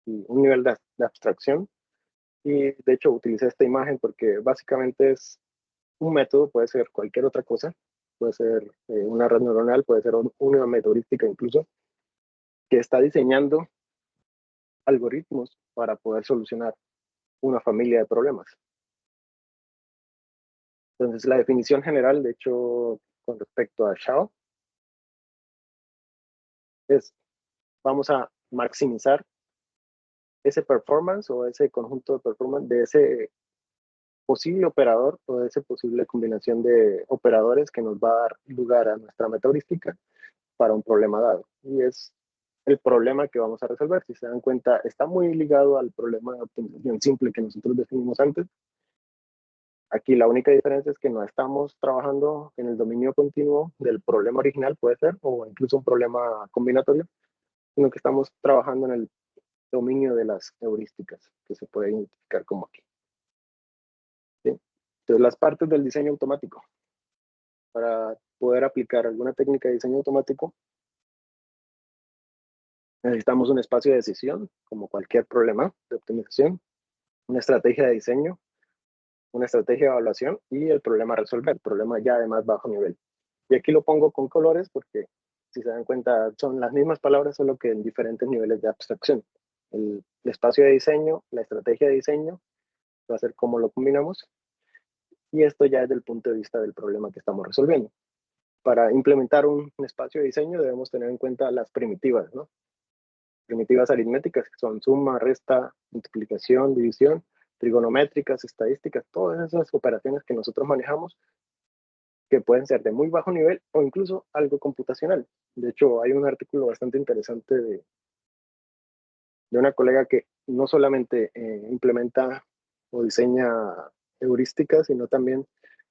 y un nivel de abstracción. Y de hecho utilicé esta imagen porque básicamente es un método, puede ser cualquier otra cosa, puede ser una red neuronal, puede ser una metodística incluso, que está diseñando algoritmos para poder solucionar una familia de problemas. Entonces, la definición general, de hecho, con respecto a Shao, es vamos a maximizar ese performance o ese conjunto de performance de ese posible operador o de esa posible combinación de operadores que nos va a dar lugar a nuestra metaheurística para un problema dado. Y es el problema que vamos a resolver. Si se dan cuenta, está muy ligado al problema de optimización simple que nosotros definimos antes. Aquí la única diferencia es que no estamos trabajando en el dominio continuo del problema original, puede ser, o incluso un problema combinatorio, sino que estamos trabajando en el dominio de las heurísticas, que se puede identificar como aquí. ¿Sí? Entonces, las partes del diseño automático. Para poder aplicar alguna técnica de diseño automático, necesitamos un espacio de decisión, como cualquier problema de optimización, una estrategia de diseño, una estrategia de evaluación y el problema a resolver, problema ya de más bajo nivel. Y aquí lo pongo con colores porque, si se dan cuenta, son las mismas palabras, solo que en diferentes niveles de abstracción. El espacio de diseño, la estrategia de diseño, va a ser cómo lo combinamos, y esto ya es del punto de vista del problema que estamos resolviendo. Para implementar un espacio de diseño debemos tener en cuenta las primitivas, ¿no? Primitivas aritméticas, que son suma, resta, multiplicación, división, trigonométricas, estadísticas, todas esas operaciones que nosotros manejamos, que pueden ser de muy bajo nivel o incluso algo computacional. De hecho, hay un artículo bastante interesante de una colega que no solamente implementa o diseña heurísticas, sino también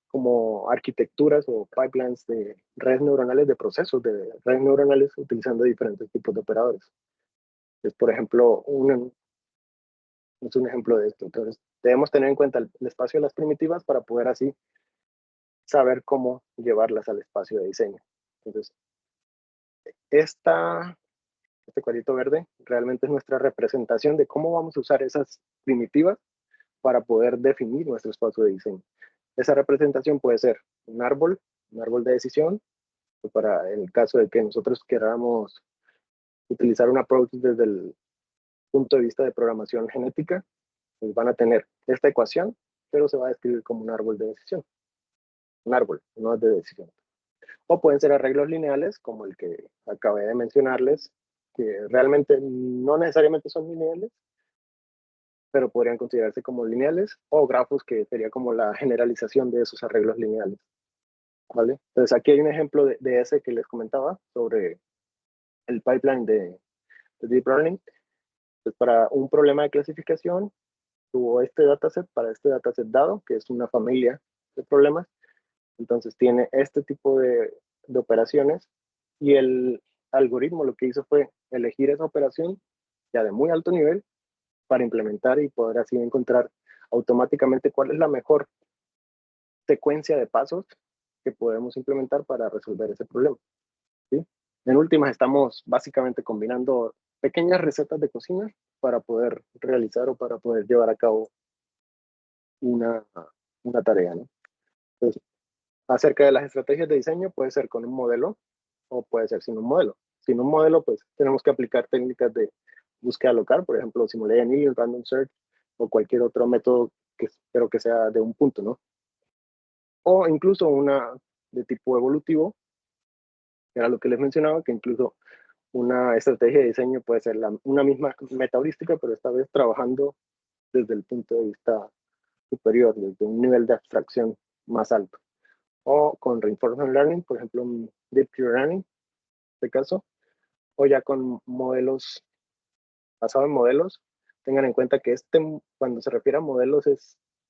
como arquitecturas o pipelines de redes neuronales, de procesos de redes neuronales utilizando diferentes tipos de operadores. Es, por ejemplo, es un ejemplo de esto. Entonces, debemos tener en cuenta el espacio de las primitivas para poder así saber cómo llevarlas al espacio de diseño. Entonces, este cuadrito verde realmente es nuestra representación de cómo vamos a usar esas primitivas para poder definir nuestro espacio de diseño. Esa representación puede ser un árbol de decisión, para el caso de que nosotros queramos utilizar un approach desde el punto de vista de programación genética, pues van a tener esta ecuación, pero se va a describir como un árbol de decisión. Un árbol, no es de decisión. O pueden ser arreglos lineales, como el que acabé de mencionarles, que realmente no necesariamente son lineales, pero podrían considerarse como lineales, o grafos, que sería como la generalización de esos arreglos lineales. ¿Vale? Entonces aquí hay un ejemplo de ese que les comentaba sobre el pipeline de Deep Learning. Entonces, para un problema de clasificación, tuvo este dataset, para este dataset dado, que es una familia de problemas. Entonces tiene este tipo de operaciones, y el algoritmo lo que hizo fue elegir esa operación ya de muy alto nivel para implementar y poder así encontrar automáticamente cuál es la mejor secuencia de pasos que podemos implementar para resolver ese problema. ¿Sí? En últimas, estamos básicamente combinando pequeñas recetas de cocina para poder realizar o para poder llevar a cabo una tarea, ¿no? Entonces, acerca de las estrategias de diseño, puede ser con un modelo o puede ser sin un modelo. Sin un modelo, pues tenemos que aplicar técnicas de búsqueda local, por ejemplo, Simulate Annealing, Random Search o cualquier otro método pero que sea de un punto, ¿no? O incluso una de tipo evolutivo, que era lo que les mencionaba, que incluso una estrategia de diseño puede ser una misma metaheurística, pero esta vez trabajando desde el punto de vista superior, desde un nivel de abstracción más alto. O con Reinforcement Learning, por ejemplo, un Deep Learning, en este caso, o ya con modelos, basado en modelos. Tengan en cuenta que cuando se refiere a modelos,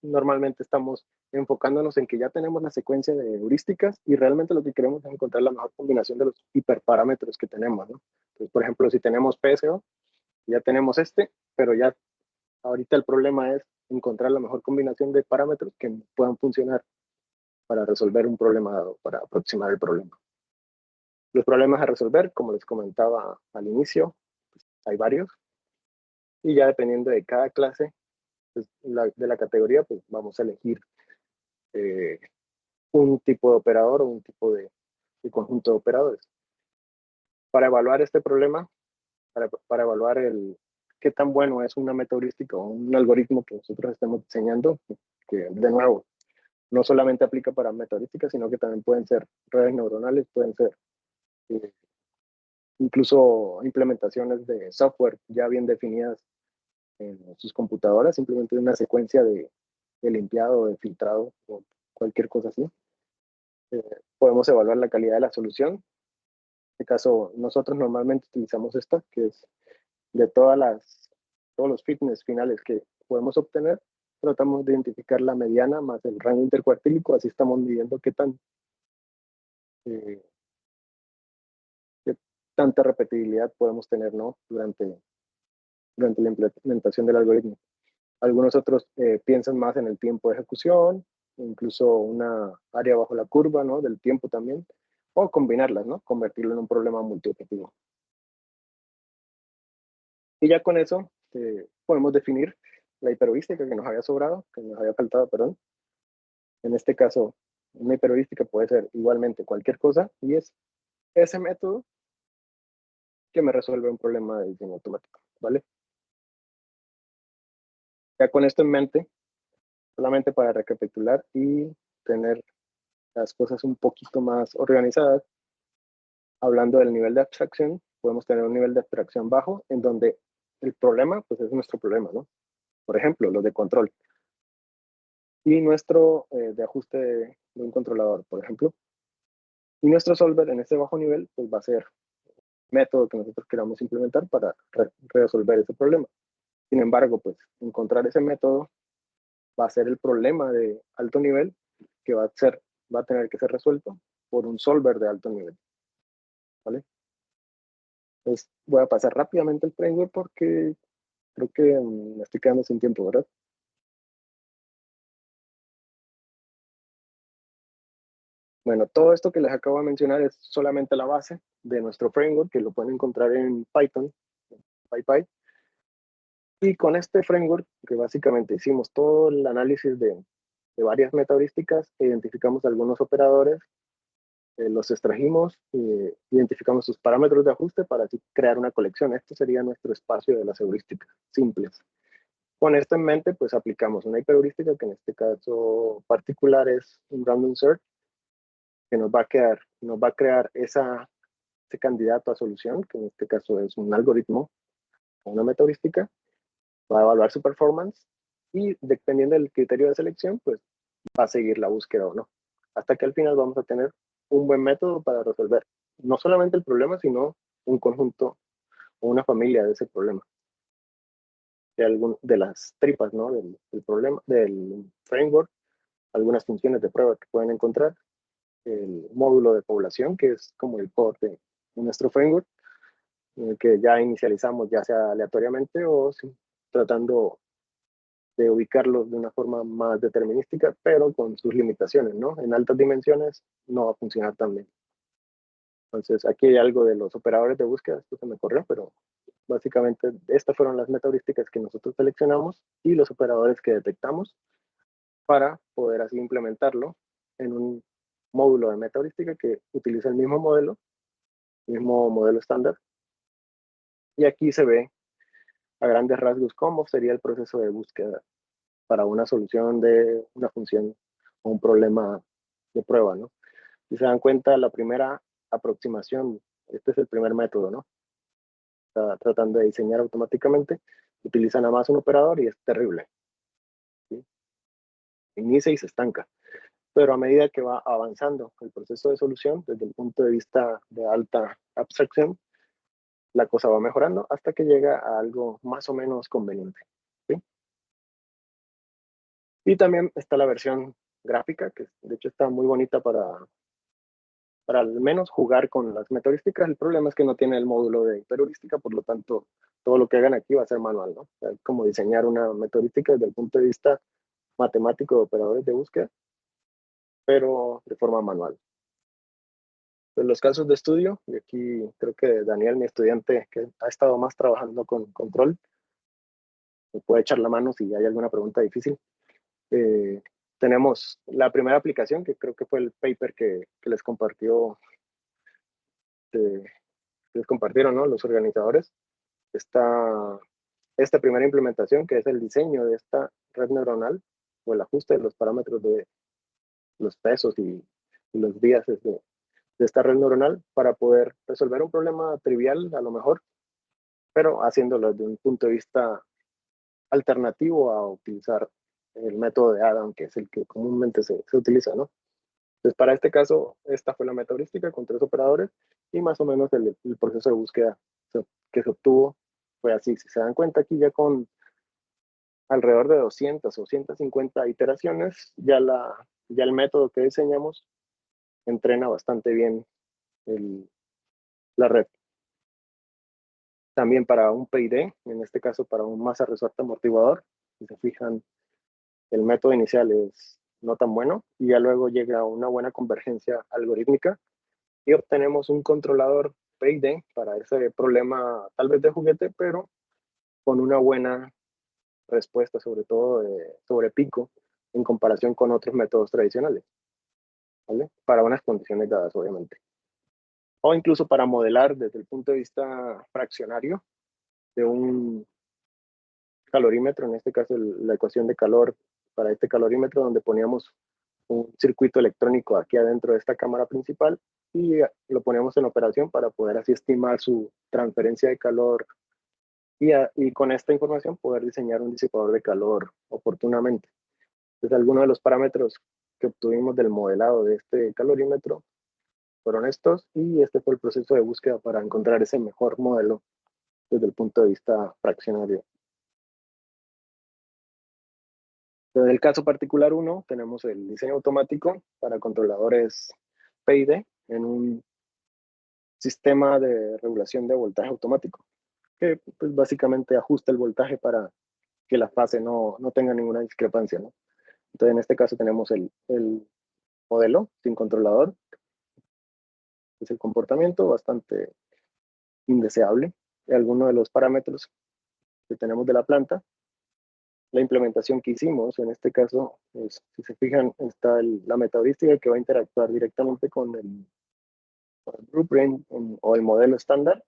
normalmente estamos enfocándonos en que ya tenemos la secuencia de heurísticas y realmente lo que queremos es encontrar la mejor combinación de los hiperparámetros que tenemos, ¿no? Entonces, por ejemplo, si tenemos PSO, ya tenemos pero ya ahorita el problema es encontrar la mejor combinación de parámetros que puedan funcionar para resolver un problema dado, para aproximar el problema. Los problemas a resolver, como les comentaba al inicio, pues hay varios, y ya dependiendo de cada clase, pues, de la categoría, pues vamos a elegir un tipo de operador o un tipo de conjunto de operadores. Para evaluar este problema, para evaluar qué tan bueno es una metaheurística o un algoritmo que nosotros estemos diseñando, que de nuevo, no solamente aplica para metaheurísticas, sino que también pueden ser redes neuronales, pueden ser incluso implementaciones de software ya bien definidas en sus computadoras, simplemente una secuencia de limpiado, de filtrado o cualquier cosa así. Podemos evaluar la calidad de la solución este caso, nosotros normalmente utilizamos esta, que es de todos los fitness finales que podemos obtener, tratamos de identificar la mediana más el rango intercuartílico, así estamos midiendo qué tanta repetibilidad podemos tener, ¿no? durante la implementación del algoritmo. Algunos otros piensan más en el tiempo de ejecución, incluso una área bajo la curva, ¿no? del tiempo también, o combinarlas, ¿no? convertirlo en un problema multiobjetivo. Y ya con eso podemos definir la hiperheurística que nos había sobrado, que nos había faltado, perdón. En este caso, una hiperheurística puede ser igualmente cualquier cosa, y es ese método que me resuelve un problema de diseño automático, ¿vale? Ya con esto en mente, solamente para recapitular y tener las cosas un poquito más organizadas, hablando del nivel de abstracción, podemos tener un nivel de abstracción bajo, en donde el problema, pues es nuestro problema, ¿no? Por ejemplo, los de control. Y nuestro de ajuste de un controlador, por ejemplo. Y nuestro solver en ese bajo nivel, pues va a ser método que nosotros queramos implementar para resolver ese problema. Sin embargo, pues encontrar ese método va a ser el problema de alto nivel que va a tener que ser resuelto por un solver de alto nivel, ¿vale? Entonces voy a pasar rápidamente el framework porque creo que me estoy quedando sin tiempo, ¿verdad? Bueno, todo esto que les acabo de mencionar es solamente la base de nuestro framework, que lo pueden encontrar en Python, PyPy. Y con este framework, que básicamente hicimos todo el análisis de varias metaheurísticas, identificamos algunos operadores, los extrajimos, identificamos sus parámetros de ajuste para así crear una colección. Esto sería nuestro espacio de las heurísticas simples. Con esto en mente, pues aplicamos una hiperheurística, que en este caso particular es un random search, que nos va a crear ese candidato a solución, que en este caso es un algoritmo o una metaheurística, va a evaluar su performance y dependiendo del criterio de selección, pues va a seguir la búsqueda o no. Hasta que al final vamos a tener un buen método para resolver no solamente el problema, sino un conjunto o una familia de ese problema. De las tripas, ¿no? del problema, del framework, algunas funciones de prueba que pueden encontrar, el módulo de población, que es como el core de nuestro framework, en el que ya inicializamos ya sea aleatoriamente o tratando de ubicarlos de una forma más determinística, pero con sus limitaciones, ¿no? En altas dimensiones no va a funcionar tan bien. Entonces, aquí hay algo de los operadores de búsqueda, esto se me corrió, pero básicamente estas fueron las metaheurísticas que nosotros seleccionamos y los operadores que detectamos para poder así implementarlo en un módulo de metaheurística que utiliza el mismo modelo estándar. Y aquí se ve a grandes rasgos cómo sería el proceso de búsqueda para una solución de una función o un problema de prueba, ¿no? Si se dan cuenta, la primera aproximación, este es el primer método, ¿no? Está tratando de diseñar automáticamente, utiliza nada más un operador y es terrible, ¿sí? Inicia y se estanca. Pero a medida que va avanzando el proceso de solución, desde el punto de vista de alta abstracción, la cosa va mejorando hasta que llega a algo más o menos conveniente, ¿sí? Y también está la versión gráfica, que de hecho está muy bonita para al menos jugar con las metaheurísticas. El problema es que no tiene el módulo de hiperheurística, por lo tanto, todo lo que hagan aquí va a ser manual, ¿no? O sea, es como diseñar una metaheurística desde el punto de vista matemático de operadores de búsqueda, pero de forma manual. En los casos de estudio, y aquí creo que Daniel, mi estudiante, que ha estado más trabajando con control, me puede echar la mano si hay alguna pregunta difícil. Tenemos la primera aplicación, que creo que fue el paper que les compartieron, ¿no? Los organizadores. Esta primera implementación, que es el diseño de esta red neuronal o el ajuste de los parámetros de los pesos y los biases de esta red neuronal para poder resolver un problema trivial a lo mejor, pero haciéndolo desde un punto de vista alternativo a utilizar el método de Adam, que es el que comúnmente se utiliza, ¿no? Entonces, para este caso, esta fue la meta heurística con 3 operadores y más o menos el proceso de búsqueda que se obtuvo fue así. Si se dan cuenta aquí ya con alrededor de 200 o 150 iteraciones, ya el método que diseñamos entrena bastante bien la red. También para un PID, en este caso para un masa resorte amortiguador, si se fijan, el método inicial es no tan bueno y ya luego llega una buena convergencia algorítmica y obtenemos un controlador PID para ese problema tal vez de juguete, pero con una buena respuesta, sobre todo sobre pico, en comparación con otros métodos tradicionales, ¿vale? Para unas condiciones dadas, obviamente. O incluso para modelar desde el punto de vista fraccionario de un calorímetro, en este caso la ecuación de calor para este calorímetro, donde poníamos un circuito electrónico aquí adentro de esta cámara principal y lo poníamos en operación para poder así estimar su transferencia de calor y con esta información poder diseñar un disipador de calor oportunamente. Entonces, algunos de los parámetros que obtuvimos del modelado de este calorímetro fueron estos y este fue el proceso de búsqueda para encontrar ese mejor modelo desde el punto de vista fraccionario. En el caso particular 1, tenemos el diseño automático para controladores PID en un sistema de regulación de voltaje automático, que pues, básicamente ajusta el voltaje para que la fase no tenga ninguna discrepancia, ¿no? Entonces, en este caso tenemos el modelo sin controlador, es el comportamiento bastante indeseable de algunos de los parámetros que tenemos de la planta. La implementación que hicimos, en este caso, si se fijan, está la meta heurística que va a interactuar directamente con el blueprint o el modelo estándar,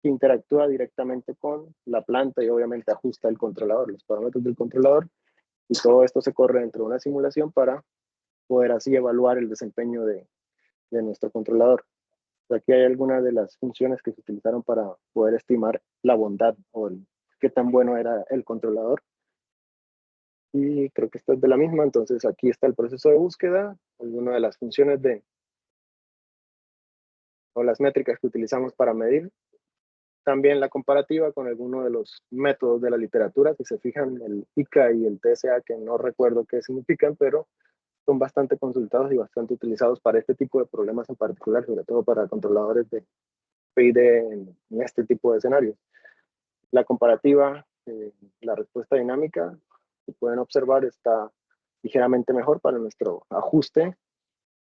que interactúa directamente con la planta y obviamente ajusta el controlador, los parámetros del controlador, y todo esto se corre dentro de una simulación para poder así evaluar el desempeño de nuestro controlador. Aquí hay algunas de las funciones que se utilizaron para poder estimar la bondad o qué tan bueno era el controlador. Y creo que esta es de la misma, entonces aquí está el proceso de búsqueda, alguna de las funciones o las métricas que utilizamos para medir. También la comparativa con alguno de los métodos de la literatura, si se fijan, el ICA y el TSA, que no recuerdo qué significan, pero son bastante consultados y bastante utilizados para este tipo de problemas en particular, sobre todo para controladores de PID en este tipo de escenarios. La comparativa, la respuesta dinámica, si pueden observar, está ligeramente mejor para nuestro ajuste,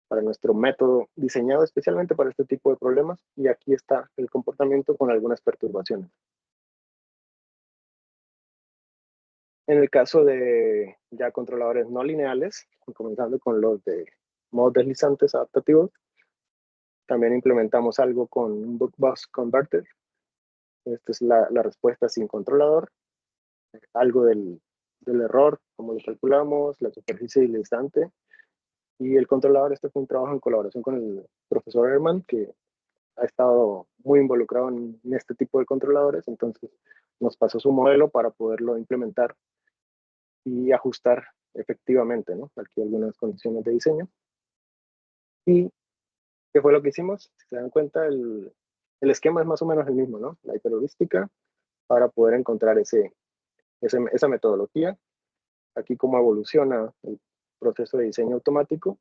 para nuestro método diseñado especialmente para este tipo de problemas. Y aquí está el comportamiento con algunas perturbaciones. En el caso de ya controladores no lineales, comenzando con los de modos deslizantes adaptativos, también implementamos algo con un buck-bus converter. Esta es la respuesta sin controlador. Algo del error, cómo lo calculamos, la superficie deslizante. Y el controlador, este fue un trabajo en colaboración con el profesor Herman, que ha estado muy involucrado en este tipo de controladores, entonces nos pasó su modelo para poderlo implementar y ajustar efectivamente, ¿no? Aquí algunas condiciones de diseño. ¿Y qué fue lo que hicimos? Si se dan cuenta, el esquema es más o menos el mismo, ¿no? La hiperheurística para poder encontrar esa metodología. Aquí cómo evoluciona el proceso de diseño automático.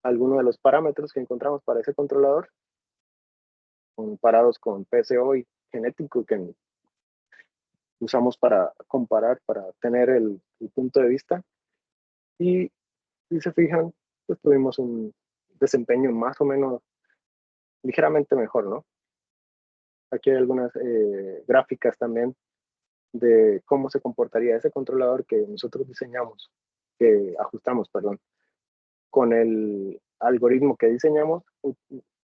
Algunos de los parámetros que encontramos para ese controlador, comparados con PSO y genético, que usamos para comparar, para tener el punto de vista. Y si se fijan, pues tuvimos un desempeño más o menos ligeramente mejor, ¿no? Aquí hay algunas gráficas también de cómo se comportaría ese controlador que nosotros diseñamos, que ajustamos, perdón, con el algoritmo que diseñamos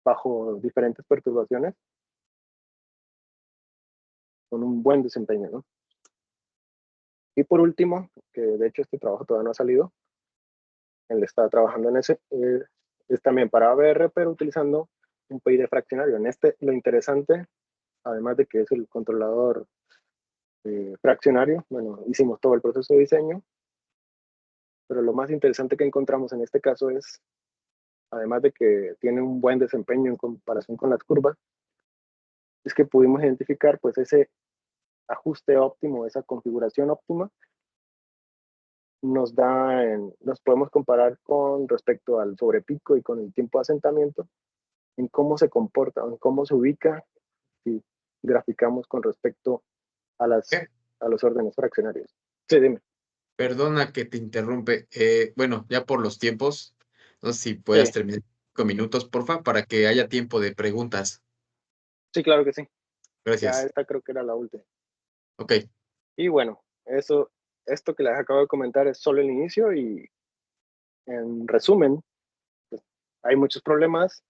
bajo diferentes perturbaciones, con un buen desempeño, ¿no? Y por último, que de hecho este trabajo todavía no ha salido, él está trabajando en ese, es también para ABR, pero utilizando un PID fraccionario. En este, lo interesante, además de que es el controlador fraccionario, bueno, hicimos todo el proceso de diseño pero lo más interesante que encontramos en este caso es, además de que tiene un buen desempeño en comparación con las curvas, es que pudimos identificar pues ese ajuste óptimo, esa configuración óptima, nos podemos comparar con respecto al sobrepico y con el tiempo de asentamiento, en cómo se comporta, en cómo se ubica, si graficamos con respecto a los órdenes fraccionarios. Sí, dime. Perdona que te interrumpe. Bueno, ya por los tiempos, no sé si puedas Sí, terminar en 5 minutos, porfa, para que haya tiempo de preguntas. sí, claro que sí. Ya Gracias. esta creo que era la última. Ok, Y bueno, esto que les acabo de comentar es solo el inicio y en resumen, pues, hay muchos problemas,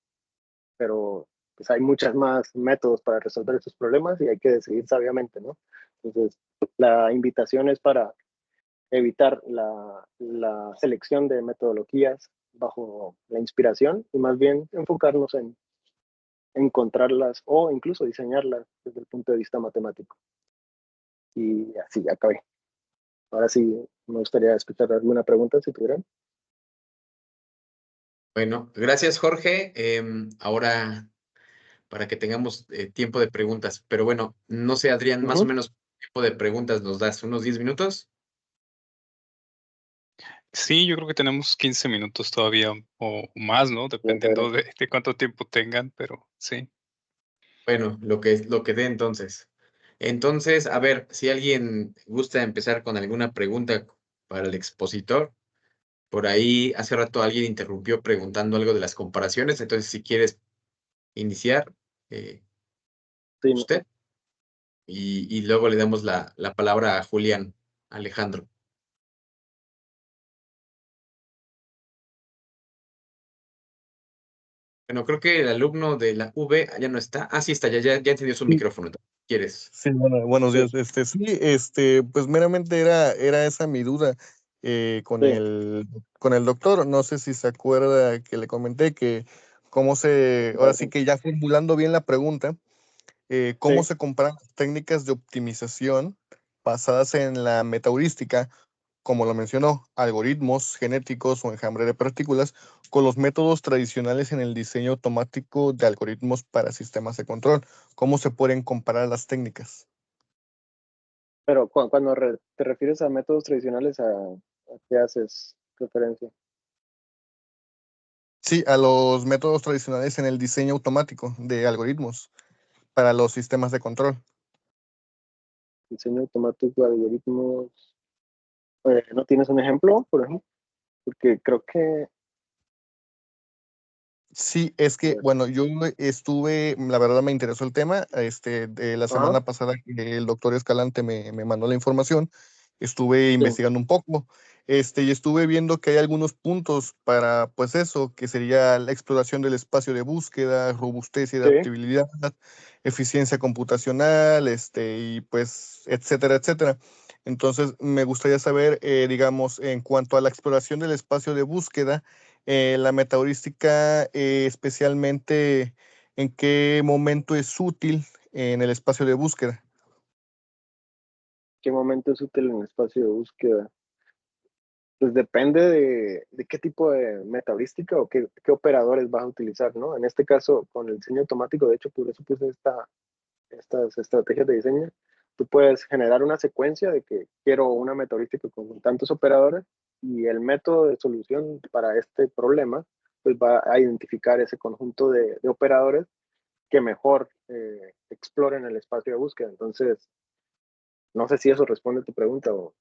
pero pues hay muchas más métodos para resolver estos problemas y hay que decidir sabiamente, ¿no? Entonces, la invitación es para evitar la selección de metodologías bajo la inspiración y más bien enfocarnos en encontrarlas o incluso diseñarlas desde el punto de vista matemático. Y así ya acabé. Ahora sí, me gustaría escuchar alguna pregunta si tuvieran. bueno, gracias, Jorge. Ahora, para que tengamos tiempo de preguntas, pero bueno, no sé, Adrián, más o menos, tiempo de preguntas nos das, ¿unos 10 minutos? Sí, yo creo que tenemos 15 minutos todavía o más, ¿no? Dependiendo de cuánto tiempo tengan, pero sí. Bueno, lo que dé entonces. Entonces, a ver, si alguien gusta empezar con alguna pregunta para el expositor. Por ahí hace rato alguien interrumpió preguntando algo de las comparaciones, entonces si quieres iniciar Sí, usted y luego le damos la palabra a Julián Alejandro. Bueno, creo que el alumno de la V ya no está. Ah, sí está, ya encendió su Sí. micrófono. ¿Quieres? Sí, bueno, buenos Sí. días. Sí, pues meramente era esa mi duda con Sí. con el doctor. No sé si se acuerda que le comenté que ahora sí que ya formulando bien la pregunta, cómo Sí. se comparan las técnicas de optimización basadas en la metaheurística, como lo mencionó, algoritmos genéticos o enjambre de partículas, con los métodos tradicionales en el diseño automático de algoritmos para sistemas de control. ¿Cómo se pueden comparar las técnicas? Pero cuando te refieres a métodos tradicionales, ¿a qué haces referencia? Sí, a los métodos tradicionales en el diseño automático de algoritmos para los sistemas de control. Diseño automático de algoritmos. ¿No tienes un ejemplo, por ejemplo? Porque creo que... Sí, es A que, ver. bueno, yo la verdad me interesó el tema, de la Ajá, semana pasada que el doctor Escalante me mandó la información, estuve sí, investigando un poco, y estuve viendo que hay algunos puntos para, pues eso, que sería la exploración del espacio de búsqueda, robustez y sí. adaptabilidad, eficiencia computacional, y pues, etcétera, etcétera. Entonces, me gustaría saber, digamos, en cuanto a la exploración del espacio de búsqueda, la metaheurística, especialmente en qué momento es útil en el espacio de búsqueda. ¿Qué momento es útil en el espacio de búsqueda? Pues depende de qué tipo de metaheurística o qué operadores vas a utilizar, ¿no? En este caso, con el diseño automático, de hecho, por eso puse estas estrategias de diseño. Tú puedes generar una secuencia de que quiero una metaheurística con tantos operadores y el método de solución para este problema pues va a identificar ese conjunto de operadores que mejor exploren el espacio de búsqueda. Entonces, no sé si eso responde a tu pregunta o...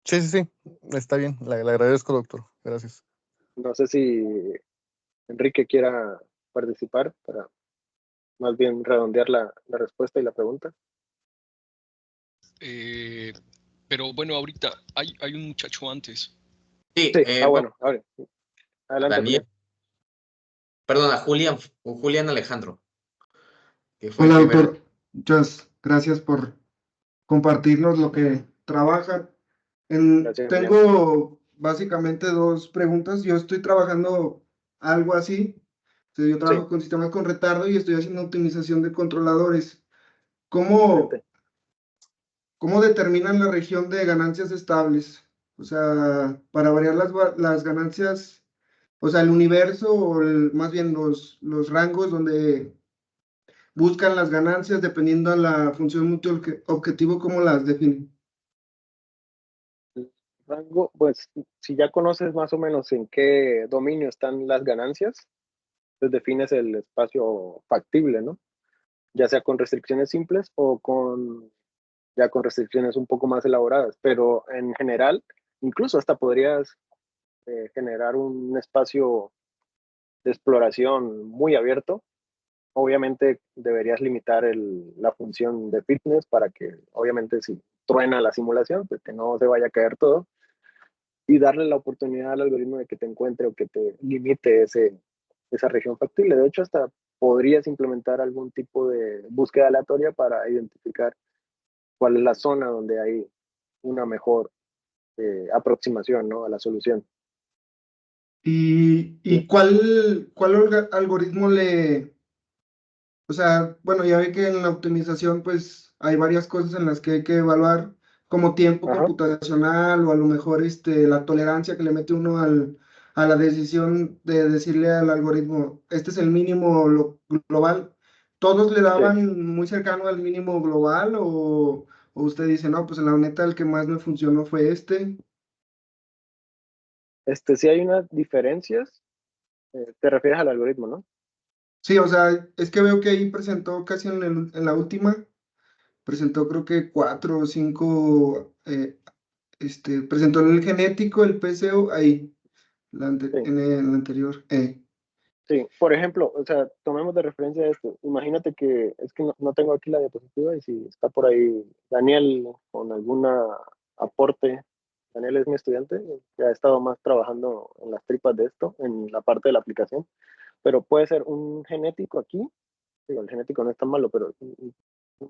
Sí, sí, sí, está bien, le agradezco, doctor. Gracias. No sé si Enrique quiera participar para más bien redondear la respuesta y la pregunta. Pero bueno, ahorita hay un muchacho antes. Sí, Sí, vamos bueno, a ver, a adelante, Daniel, Julián. perdón, a Julián Alejandro, que fue el Hola, primer. doctor. Muchas gracias por compartirnos lo que trabajan. Gracias, Julián. Tengo básicamente dos preguntas. Yo estoy trabajando algo así. Yo Sí, trabajo con sistemas con retardo y estoy haciendo optimización de controladores. excelente. ¿cómo determinan la región de ganancias estables? O sea, para variar las ganancias, o sea, el universo o más bien los rangos donde buscan las ganancias dependiendo de la función multi-objetivo, ¿cómo las definen? El rango, pues si ya conoces más o menos en qué dominio están las ganancias, pues defines el espacio factible, ¿no? Ya sea con restricciones simples o ya con restricciones un poco más elaboradas, pero en general, incluso hasta podrías generar un espacio de exploración muy abierto. Obviamente deberías limitar la función de fitness para que, obviamente, si truena la simulación, pues que no se vaya a caer todo, y darle la oportunidad al algoritmo de que te encuentre o que te limite esa región factible. De hecho, hasta podrías implementar algún tipo de búsqueda aleatoria para identificar cuál es la zona donde hay una mejor aproximación, ¿no?, a la solución. ¿Y ¿Sí? cuál algoritmo o sea, bueno, ya ve que en la optimización pues hay varias cosas en las que hay que evaluar, como tiempo Ajá. computacional o a lo mejor la tolerancia que le mete uno a la decisión de decirle al algoritmo, este es el mínimo global. ¿Todos le Sí. daban muy cercano al mínimo global o usted dice, no, pues en la neta el que más me funcionó fue este? Sí hay unas diferencias, te refieres al algoritmo, ¿no? Sí, o sea, es que veo que ahí presentó casi en la última, presentó creo que 4 o 5, presentó el genético, el PCO, ahí, Sí. en el anterior. Sí, por ejemplo, o sea, tomemos de referencia esto. Imagínate que, es que no tengo aquí la diapositiva y si está por ahí Daniel con alguna aporte. Daniel es mi estudiante que ha estado más trabajando en las tripas de esto, en la parte de la aplicación, pero puede ser un genético aquí, digo, el genético no es tan malo, pero un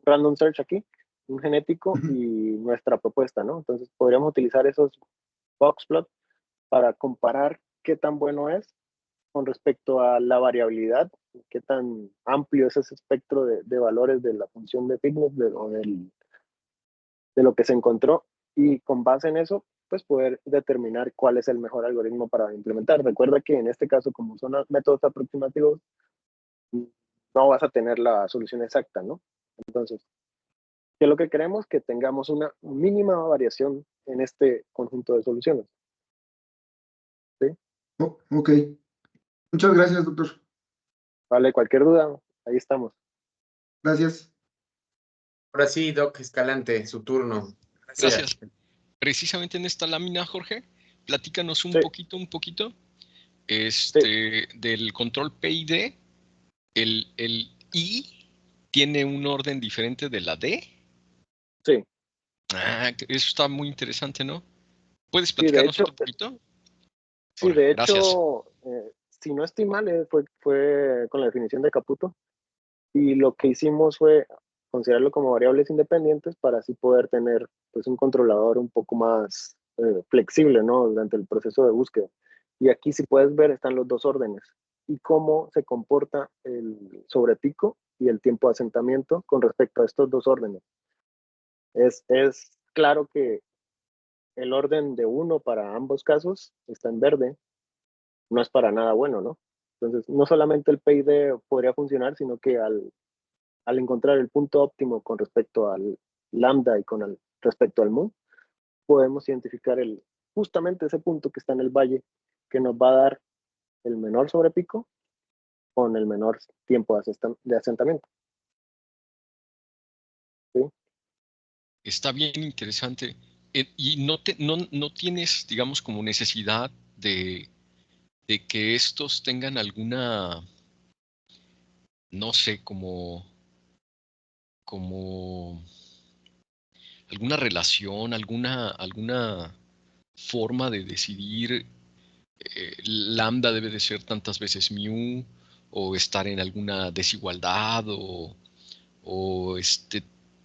random search aquí, un genético Ujú. y nuestra propuesta, ¿no? Entonces podríamos utilizar esos boxplot para comparar qué tan bueno es con respecto a la variabilidad, qué tan amplio es ese espectro de valores de la función de fitness de lo que se encontró, y con base en eso, pues poder determinar cuál es el mejor algoritmo para implementar. Recuerda que en este caso, como son métodos aproximativos, no vas a tener la solución exacta, ¿no? Entonces, ¿qué es lo que queremos? Que tengamos una mínima variación en este conjunto de soluciones. ¿Sí? Oh, ok. Muchas gracias, doctor. Vale, cualquier duda, ahí estamos. Gracias. Ahora sí, Doc Escalante, su turno. Gracias. Precisamente en esta lámina, Jorge, platícanos un Sí, poquito, sí, del control PID. El I tiene un orden diferente de la D. sí. Eso está muy interesante, ¿no? ¿Puedes Sí, de platicarnos hecho, otro poquito? sí, Órale, de gracias. hecho, si no estoy mal, fue con la definición de Caputo, y lo que hicimos fue considerarlo como variables independientes para así poder tener, pues, un controlador un poco más flexible, ¿no?, durante el proceso de búsqueda. Y aquí, si puedes ver, están los dos órdenes y cómo se comporta el sobrepico y el tiempo de asentamiento con respecto a estos dos órdenes. Es claro que el orden de 1 para ambos casos está en verde, no es para nada bueno, ¿no? Entonces, no solamente el PID podría funcionar, sino que al encontrar el punto óptimo con respecto al lambda y respecto al mu, podemos identificar justamente ese punto que está en el valle, que nos va a dar el menor sobrepico con el menor tiempo de asentamiento. ¿Sí? Está bien interesante. Y no tienes, digamos, como necesidad de que estos tengan alguna, no sé, como alguna relación, alguna forma de decidir, lambda debe de ser tantas veces mu, o estar en alguna desigualdad, o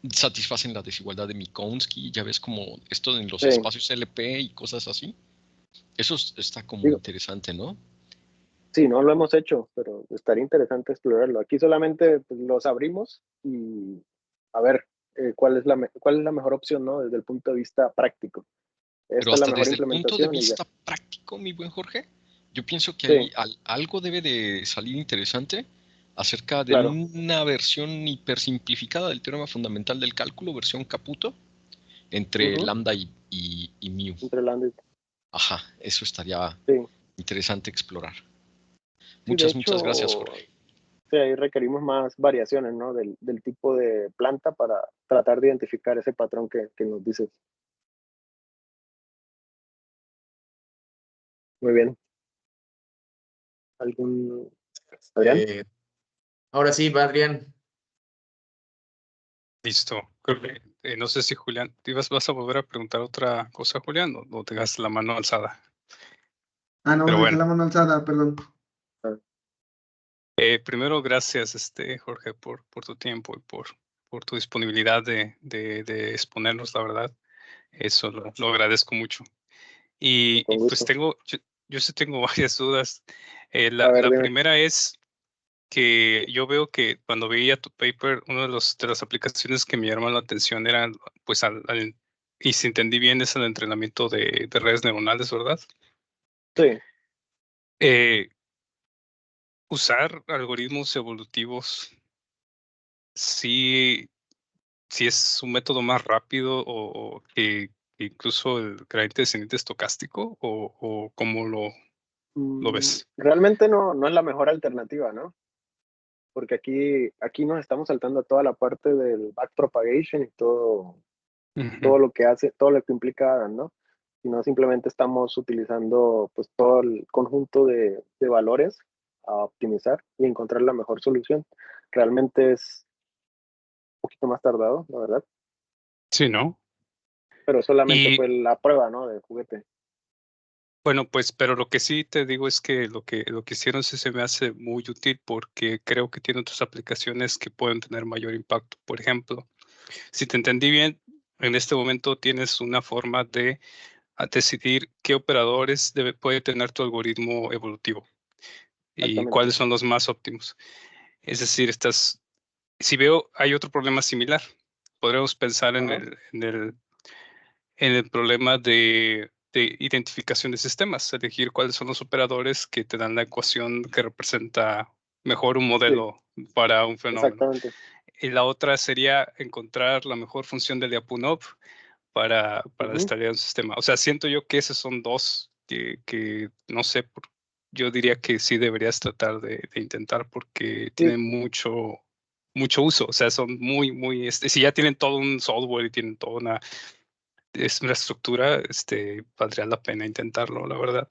satisfacen la desigualdad de Minkowski. Ya ves, como esto en los Sí. espacios LP y cosas así. Eso está como Digo, interesante, ¿no? sí, no lo hemos hecho, pero estaría interesante explorarlo. Aquí solamente, pues, los abrimos y a ver cuál es la mejor opción, ¿no? Desde el punto de vista práctico. Esta Pero es la hasta mejor desde el punto de implementación y ya. vista práctico, mi buen Jorge, yo pienso que Sí. ahí algo debe de salir interesante acerca de Claro. una versión hipersimplificada del teorema fundamental del cálculo, versión Caputo, entre lambda y mu. Entre lambda y... Ajá, eso estaría Sí. interesante explorar. Sí, de Muchas hecho, gracias, Jorge. Sí, ahí requerimos más variaciones, ¿no? Del tipo de planta para tratar de identificar ese patrón que nos dices. Muy bien. ¿Adrián? Ahora sí, va Adrián. Listo. Creo que, no sé si Julián, ¿vas a volver a preguntar otra cosa, Julián, o te das la mano alzada? Ah, no, Pero dejé bueno. la mano alzada, perdón. Primero, gracias, Jorge, por tu tiempo y por tu disponibilidad de exponernos, la verdad. Eso lo agradezco mucho. Y Con pues gusto. yo sí tengo varias dudas. A ver, La dime. primera es que yo veo que cuando veía tu paper, una de las aplicaciones que me llamaron la atención era, pues, y si entendí bien, es el entrenamiento de redes neuronales, ¿verdad? Sí. Usar algoritmos evolutivos, sí es un método más rápido o que incluso el gradiente descendiente estocástico, o cómo lo ves. Realmente no es la mejor alternativa, ¿no? Porque aquí nos estamos saltando a toda la parte del backpropagation y todo lo que hace, todo lo que implica Adam, ¿no? Sino simplemente estamos utilizando pues todo el conjunto de valores a optimizar y encontrar la mejor solución. Realmente es un poquito más tardado, la verdad, Sí, ¿no? pero solamente Y fue la prueba, ¿no? Del juguete. bueno, pues, pero lo que sí te digo es que lo que hicieron sí se me hace muy útil, porque creo que tiene otras aplicaciones que pueden tener mayor impacto. Por ejemplo, si te entendí bien, en este momento tienes una forma de decidir qué operadores puede tener tu algoritmo evolutivo y Exactamente. cuáles son los más óptimos. Es decir, si veo, hay otro problema similar. Podríamos pensar en el problema de identificación de sistemas, elegir cuáles son los operadores que te dan la ecuación que representa mejor un modelo para un fenómeno. Exactamente. Y la otra sería encontrar la mejor función de Lyapunov para desarrollar un sistema. O sea, siento yo que esos son dos que no sé, yo diría que sí deberías tratar de intentar, porque tienen mucho uso. O sea, son muy, si ya tienen todo un software y tienen toda una estructura, valdría la pena intentarlo, la verdad.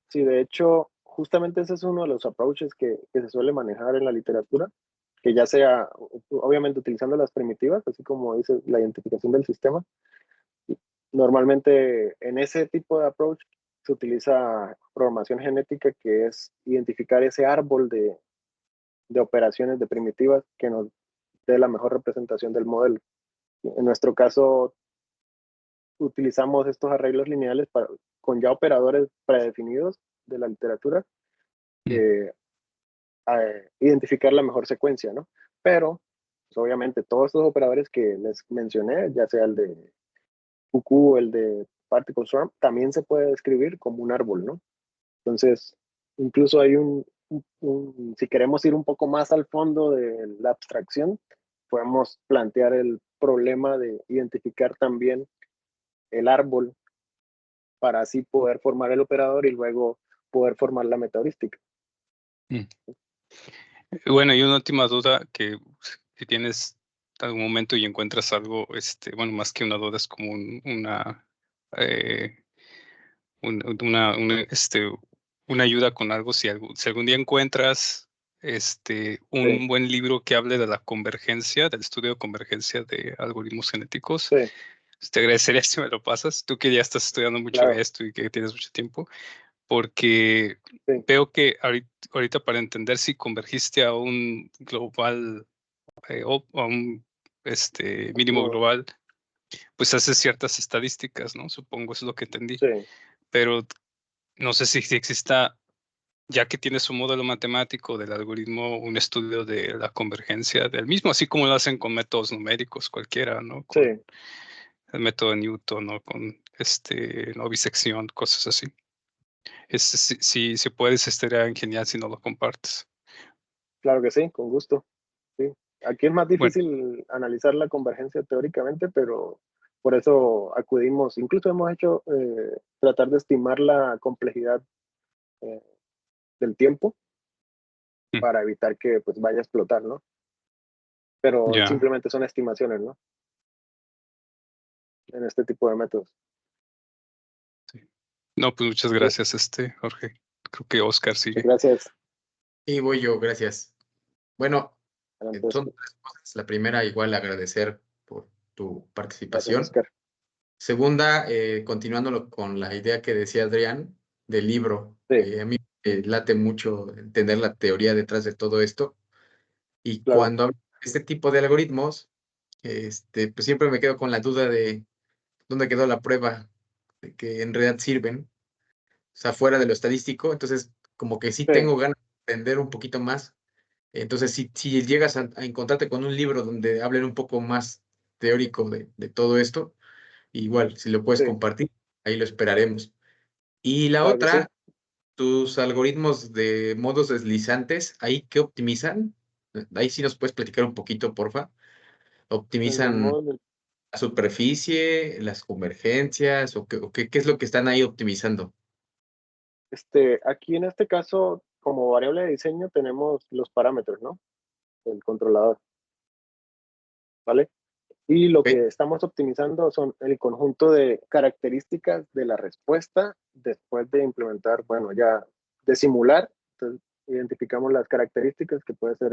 Sí, de hecho, justamente ese es uno de los approaches que se suele manejar en la literatura, que ya sea, obviamente, utilizando las primitivas, así como dice la identificación del sistema. Normalmente en ese tipo de approach se utiliza programación genética, que es identificar ese árbol de operaciones de primitivas que nos dé la mejor representación del modelo. En nuestro caso, utilizamos estos arreglos lineales con ya operadores predefinidos de la literatura, identificar la mejor secuencia, ¿no? Pero, pues, obviamente, todos estos operadores que les mencioné, ya sea el de QQ o el de Particle Swarm, también se puede describir como un árbol, ¿no? Entonces, incluso hay si queremos ir un poco más al fondo de la abstracción, podemos plantear el problema de identificar también el árbol para así poder formar el operador y luego poder formar la metaheurística. Bueno, y una última duda, que si tienes algún momento y encuentras algo, bueno, más que una duda, es como una ayuda con algo. Si algún día encuentras un buen libro que hable de la convergencia, del estudio de convergencia de algoritmos genéticos, te agradecería si me lo pasas. Tú que ya estás estudiando mucho esto y que tienes mucho tiempo, porque veo que ahorita para entender si convergiste a un global o a un mínimo global, pues haces ciertas estadísticas, ¿no? Supongo, eso es lo que entendí. Pero no sé si exista ya que tienes un modelo matemático del algoritmo, un estudio de la convergencia del mismo, así como lo hacen con métodos numéricos cualquiera, ¿no? Con el método de Newton, ¿no? Con no bisección, cosas así. Si puedes, estaría genial si no lo compartes. Claro que sí, con gusto. Sí. Aquí es más difícil analizar la convergencia teóricamente, pero por eso acudimos, incluso hemos hecho tratar de estimar la complejidad del tiempo para evitar que pues vaya a explotar, ¿no? Pero simplemente son estimaciones, ¿no? En este tipo de métodos. Sí. No, pues muchas gracias, Jorge. Creo que Oscar sigue. Gracias. Y voy yo, gracias. Bueno, Entonces, son tres cosas. La primera, igual agradecer por tu participación. Gracias, Oscar. Segunda, continuándolo con la idea que decía Adrián del libro. A mí me late mucho entender la teoría detrás de todo esto. Y cuando hablo de este tipo de algoritmos, pues siempre me quedo con la duda de dónde quedó la prueba de que en realidad sirven. O sea, fuera de lo estadístico. Entonces, como que sí tengo ganas de entender un poquito más. Entonces, si llegas a encontrarte con un libro donde hablen un poco más teórico de todo esto, igual, si lo puedes compartir, ahí lo esperaremos. Y la otra, tus algoritmos de modos deslizantes, ¿ahí qué optimizan? Ahí sí nos puedes platicar un poquito, porfa. ¿Optimizan la superficie, las convergencias, o qué es lo que están ahí optimizando? Aquí en este caso, como variable de diseño, tenemos los parámetros, ¿no? El controlador. ¿Vale? Y lo que estamos optimizando son el conjunto de características de la respuesta después de implementar, bueno, ya de simular. Entonces, identificamos las características que puede ser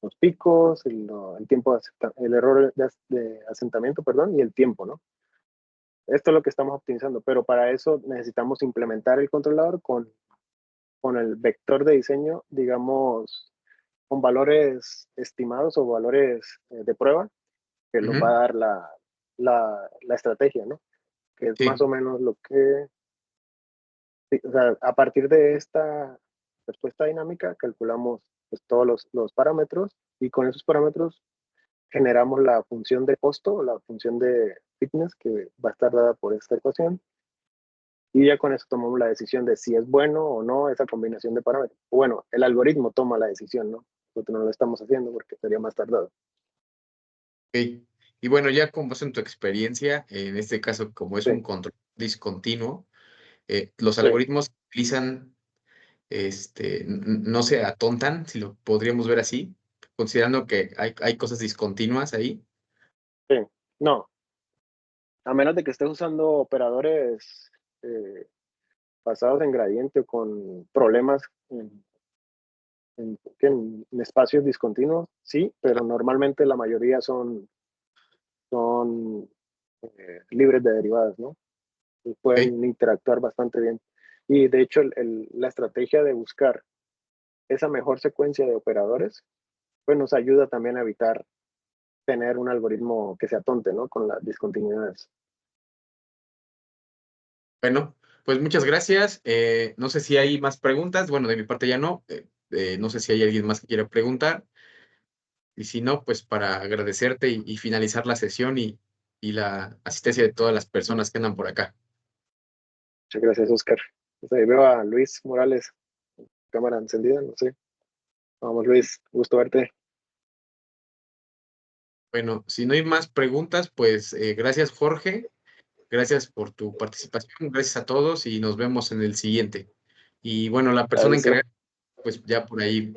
los picos, el tiempo, el error de asentamiento, perdón, y el tiempo, ¿no? Esto es lo que estamos optimizando, pero para eso necesitamos implementar el controlador con el vector de diseño, digamos, con valores estimados o valores de prueba, que nos va a dar la estrategia, ¿no? Que es más o menos lo que, o sea, a partir de esta respuesta dinámica calculamos pues, todos los parámetros y con esos parámetros generamos la función de costo, la función de fitness que va a estar dada por esta ecuación y ya con eso tomamos la decisión de si es bueno o no esa combinación de parámetros. Bueno, el algoritmo toma la decisión, ¿no? Nosotros no lo estamos haciendo porque sería más tardado. Okay. Y bueno, ya con base en tu experiencia, en este caso, como es un control discontinuo, los algoritmos que utilizan, no se atontan, si lo podríamos ver así, considerando que hay cosas discontinuas ahí. Sí, no. A menos de que estés usando operadores basados en gradiente o con problemas en espacios discontinuos, sí, pero normalmente la mayoría son libres de derivadas, ¿no? Y pueden interactuar bastante bien. Y de hecho, la estrategia de buscar esa mejor secuencia de operadores, pues nos ayuda también a evitar tener un algoritmo que se atonte, ¿no? Con las discontinuidades. Bueno, pues muchas gracias. No sé si hay más preguntas. Bueno, de mi parte ya no. No sé si hay alguien más que quiera preguntar. Y si no, pues para agradecerte y finalizar la sesión y la asistencia de todas las personas que andan por acá. Muchas gracias, Oscar. Pues ahí veo a Luis Morales, cámara encendida, no sé. Vamos, Luis, gusto verte. Bueno, si no hay más preguntas, pues gracias, Jorge. Gracias por tu participación. Gracias a todos y nos vemos en el siguiente. Y bueno, la persona encargada, pues ya por ahí